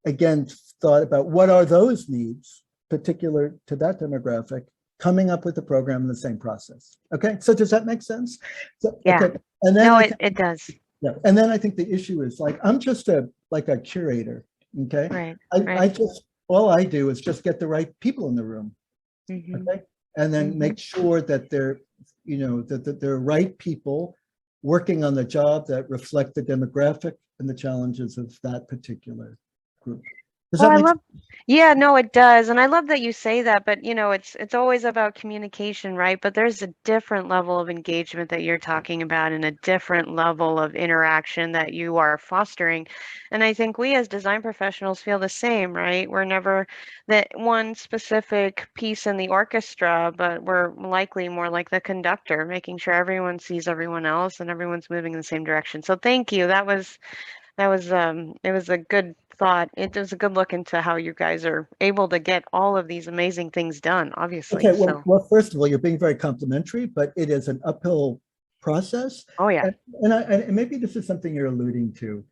[SPEAKER 8] again, thought about what are those needs particular to that demographic, coming up with the program in the same process. Okay, so does that make sense? So,
[SPEAKER 1] Yeah.
[SPEAKER 8] okay. And then
[SPEAKER 1] No, it does.
[SPEAKER 8] yeah, and then I think the issue is like I'm just a curator. Okay,
[SPEAKER 1] Right.
[SPEAKER 8] I just all I do is just get the right people in the room.
[SPEAKER 1] Mhm.
[SPEAKER 8] Okay, and then make sure that they're that they're right people working on the job that reflect the demographic and the challenges of that particular group. Does
[SPEAKER 1] Well,
[SPEAKER 8] that
[SPEAKER 1] I
[SPEAKER 8] make
[SPEAKER 1] love, yeah, no, it does. And I love that you say that, but it's always about communication, right? But there's a different level of engagement that you're talking about and a different level of interaction that you are fostering. And I think we as design professionals feel the same, right? We're never that one specific piece in the orchestra, but we're likely more like the conductor, making sure everyone sees everyone else and everyone's moving in the same direction. So thank you. It was a good thought. It was a good look into how you guys are able to get all of these amazing things done, obviously.
[SPEAKER 8] Okay,
[SPEAKER 1] So,
[SPEAKER 8] well, first of all, you're being very complimentary, but it is an uphill process.
[SPEAKER 1] oh yeah.
[SPEAKER 8] And maybe this is something you're alluding to,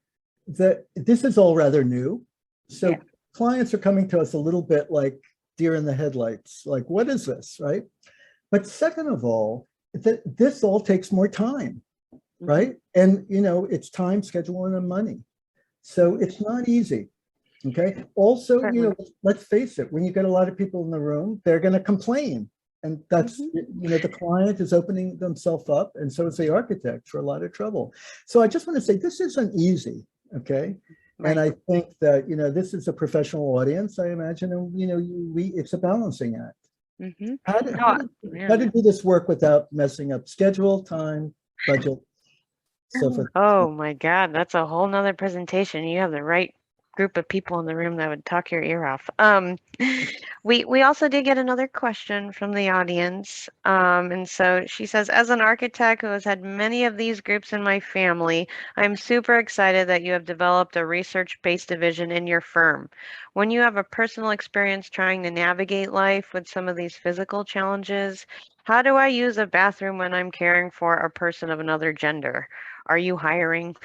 [SPEAKER 8] that this is all rather new. So
[SPEAKER 1] Yeah.
[SPEAKER 8] clients are coming to us a little bit like deer in the headlights, like, what is this, right? But second of all, this all takes more time, right? And, it's time, schedule, and money. So it's not easy. Okay. Also,
[SPEAKER 1] Certainly.
[SPEAKER 8] let's face it, when you get a lot of people in the room, they're going to complain. And that's, the client is opening themselves up, and so is the architect, for a lot of trouble. So I just want to say this isn't easy. Okay. And I think that, this is a professional audience, I imagine, and, it's a balancing act. How to do this work without messing up schedule, time, budget, so forth.
[SPEAKER 1] Oh my God, that's a whole nother presentation. You have the right group of people in the room that would talk your ear off. We also did get another question from the audience. And so she says, as an architect who has had many of these groups in my family, I'm super excited that you have developed a research-based division in your firm. When you have a personal experience trying to navigate life with some of these physical challenges, how do I use a bathroom when I'm caring for a person of another gender? Are you hiring?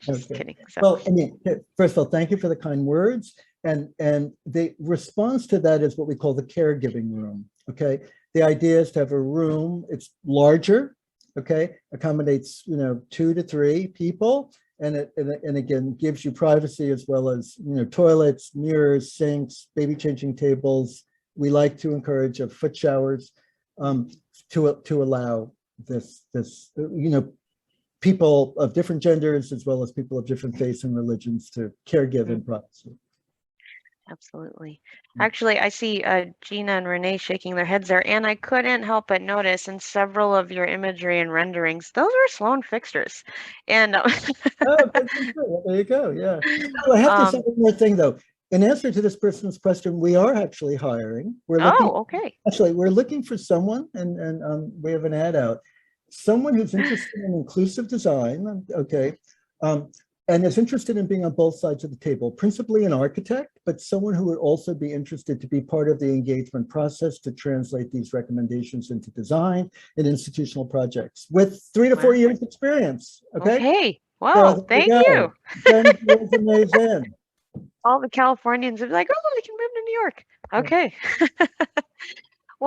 [SPEAKER 1] Just kidding. So.
[SPEAKER 8] Well, I mean, first of all, thank you for the kind words. And the response to that is what we call the caregiving room. Okay. The idea is to have a room, it's larger, okay, accommodates, 2 to 3 people. And again, gives you privacy as well as, toilets, mirrors, sinks, baby changing tables. We like to encourage foot showers to allow this, people of different genders as well as people of different faiths and religions to caregive in privacy.
[SPEAKER 1] Absolutely. Actually, I see Gina and Renee shaking their heads there, and I couldn't help but notice in several of your imagery and renderings, those are Sloan fixtures. And
[SPEAKER 8] Oh, there you go. Yeah. Oh, I have to say one more thing though. In answer to this person's question, we are actually hiring. We're looking.
[SPEAKER 1] Oh, okay.
[SPEAKER 8] Actually, we're looking for someone, and we have an ad out. Someone who's interested in inclusive design, okay, and is interested in being on both sides of the table, principally an architect, but someone who would also be interested to be part of the engagement process to translate these recommendations into design and institutional projects with 3 to 4 years experience. Okay.
[SPEAKER 1] Okay. Wow. Thank you.
[SPEAKER 8] Send resumes in.
[SPEAKER 1] All the Californians are like, oh, I can move to New York. Okay.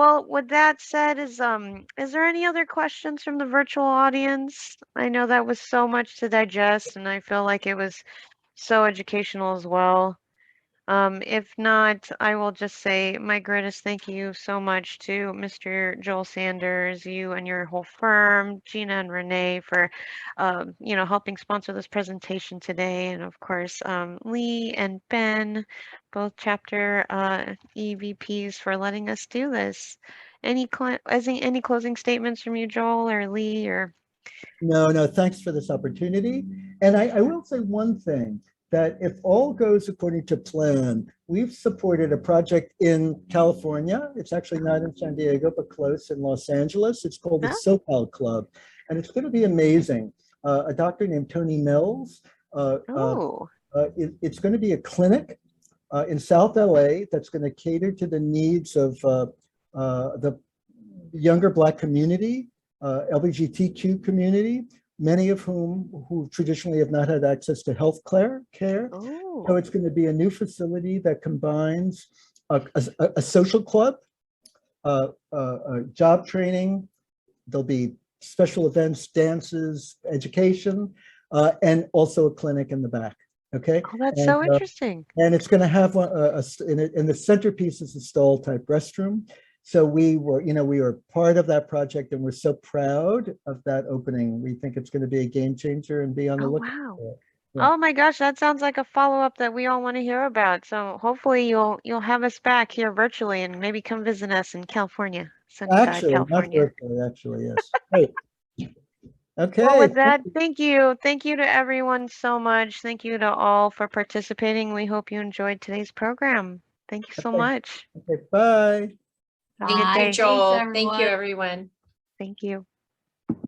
[SPEAKER 1] Well, with that said, is there any other questions from the virtual audience? I know that was so much to digest, and I feel like it was so educational as well. If not, I will just say my greatest thank you so much to Mr. Joel Sanders, you and your whole firm, Gina and Renee for, helping sponsor this presentation today. And of course, Lee and Ben, both chapter EVPs for letting us do this. Any closing statements from you, Joel or Lee or?
[SPEAKER 8] No, thanks for this opportunity. And I will say one thing, that if all goes according to plan, we've supported a project in California. It's actually not in San Diego, but close in Los Angeles. It's called the SoCal Club, and it's going to be amazing. A doctor named Tony Mills. It's going to be a clinic in South LA that's going to cater to the needs of the younger Black community, LGBTQ community, many of who traditionally have not had access to health care. So it's going to be a new facility that combines a social club, job training. There'll be special events, dances, education, and also a clinic in the back. Okay.
[SPEAKER 1] Oh, that's so interesting.
[SPEAKER 8] And it's going to have in the centerpiece is a stall type restroom. So we were part of that project, and we're so proud of that opening. We think it's going to be a game changer, and be on the lookout.
[SPEAKER 1] Wow.
[SPEAKER 8] For it. Yeah.
[SPEAKER 1] Oh my gosh, that sounds like a follow-up that we all want to hear about. So hopefully you'll have us back here virtually and maybe come visit us in California, Sunnyside,
[SPEAKER 8] Actually,
[SPEAKER 1] California.
[SPEAKER 8] not virtually, actually, yes. Great. Okay.
[SPEAKER 1] Well, with that, thank you. Thank you to everyone so much. Thank you to all for participating. We hope you enjoyed today's program. Thank you so much.
[SPEAKER 8] Okay, bye.
[SPEAKER 1] Have a good
[SPEAKER 6] Thank
[SPEAKER 1] day.
[SPEAKER 6] you, Joel.
[SPEAKER 3] Thanks,
[SPEAKER 6] Thank you,
[SPEAKER 3] everyone.
[SPEAKER 6] everyone.
[SPEAKER 1] Thank you.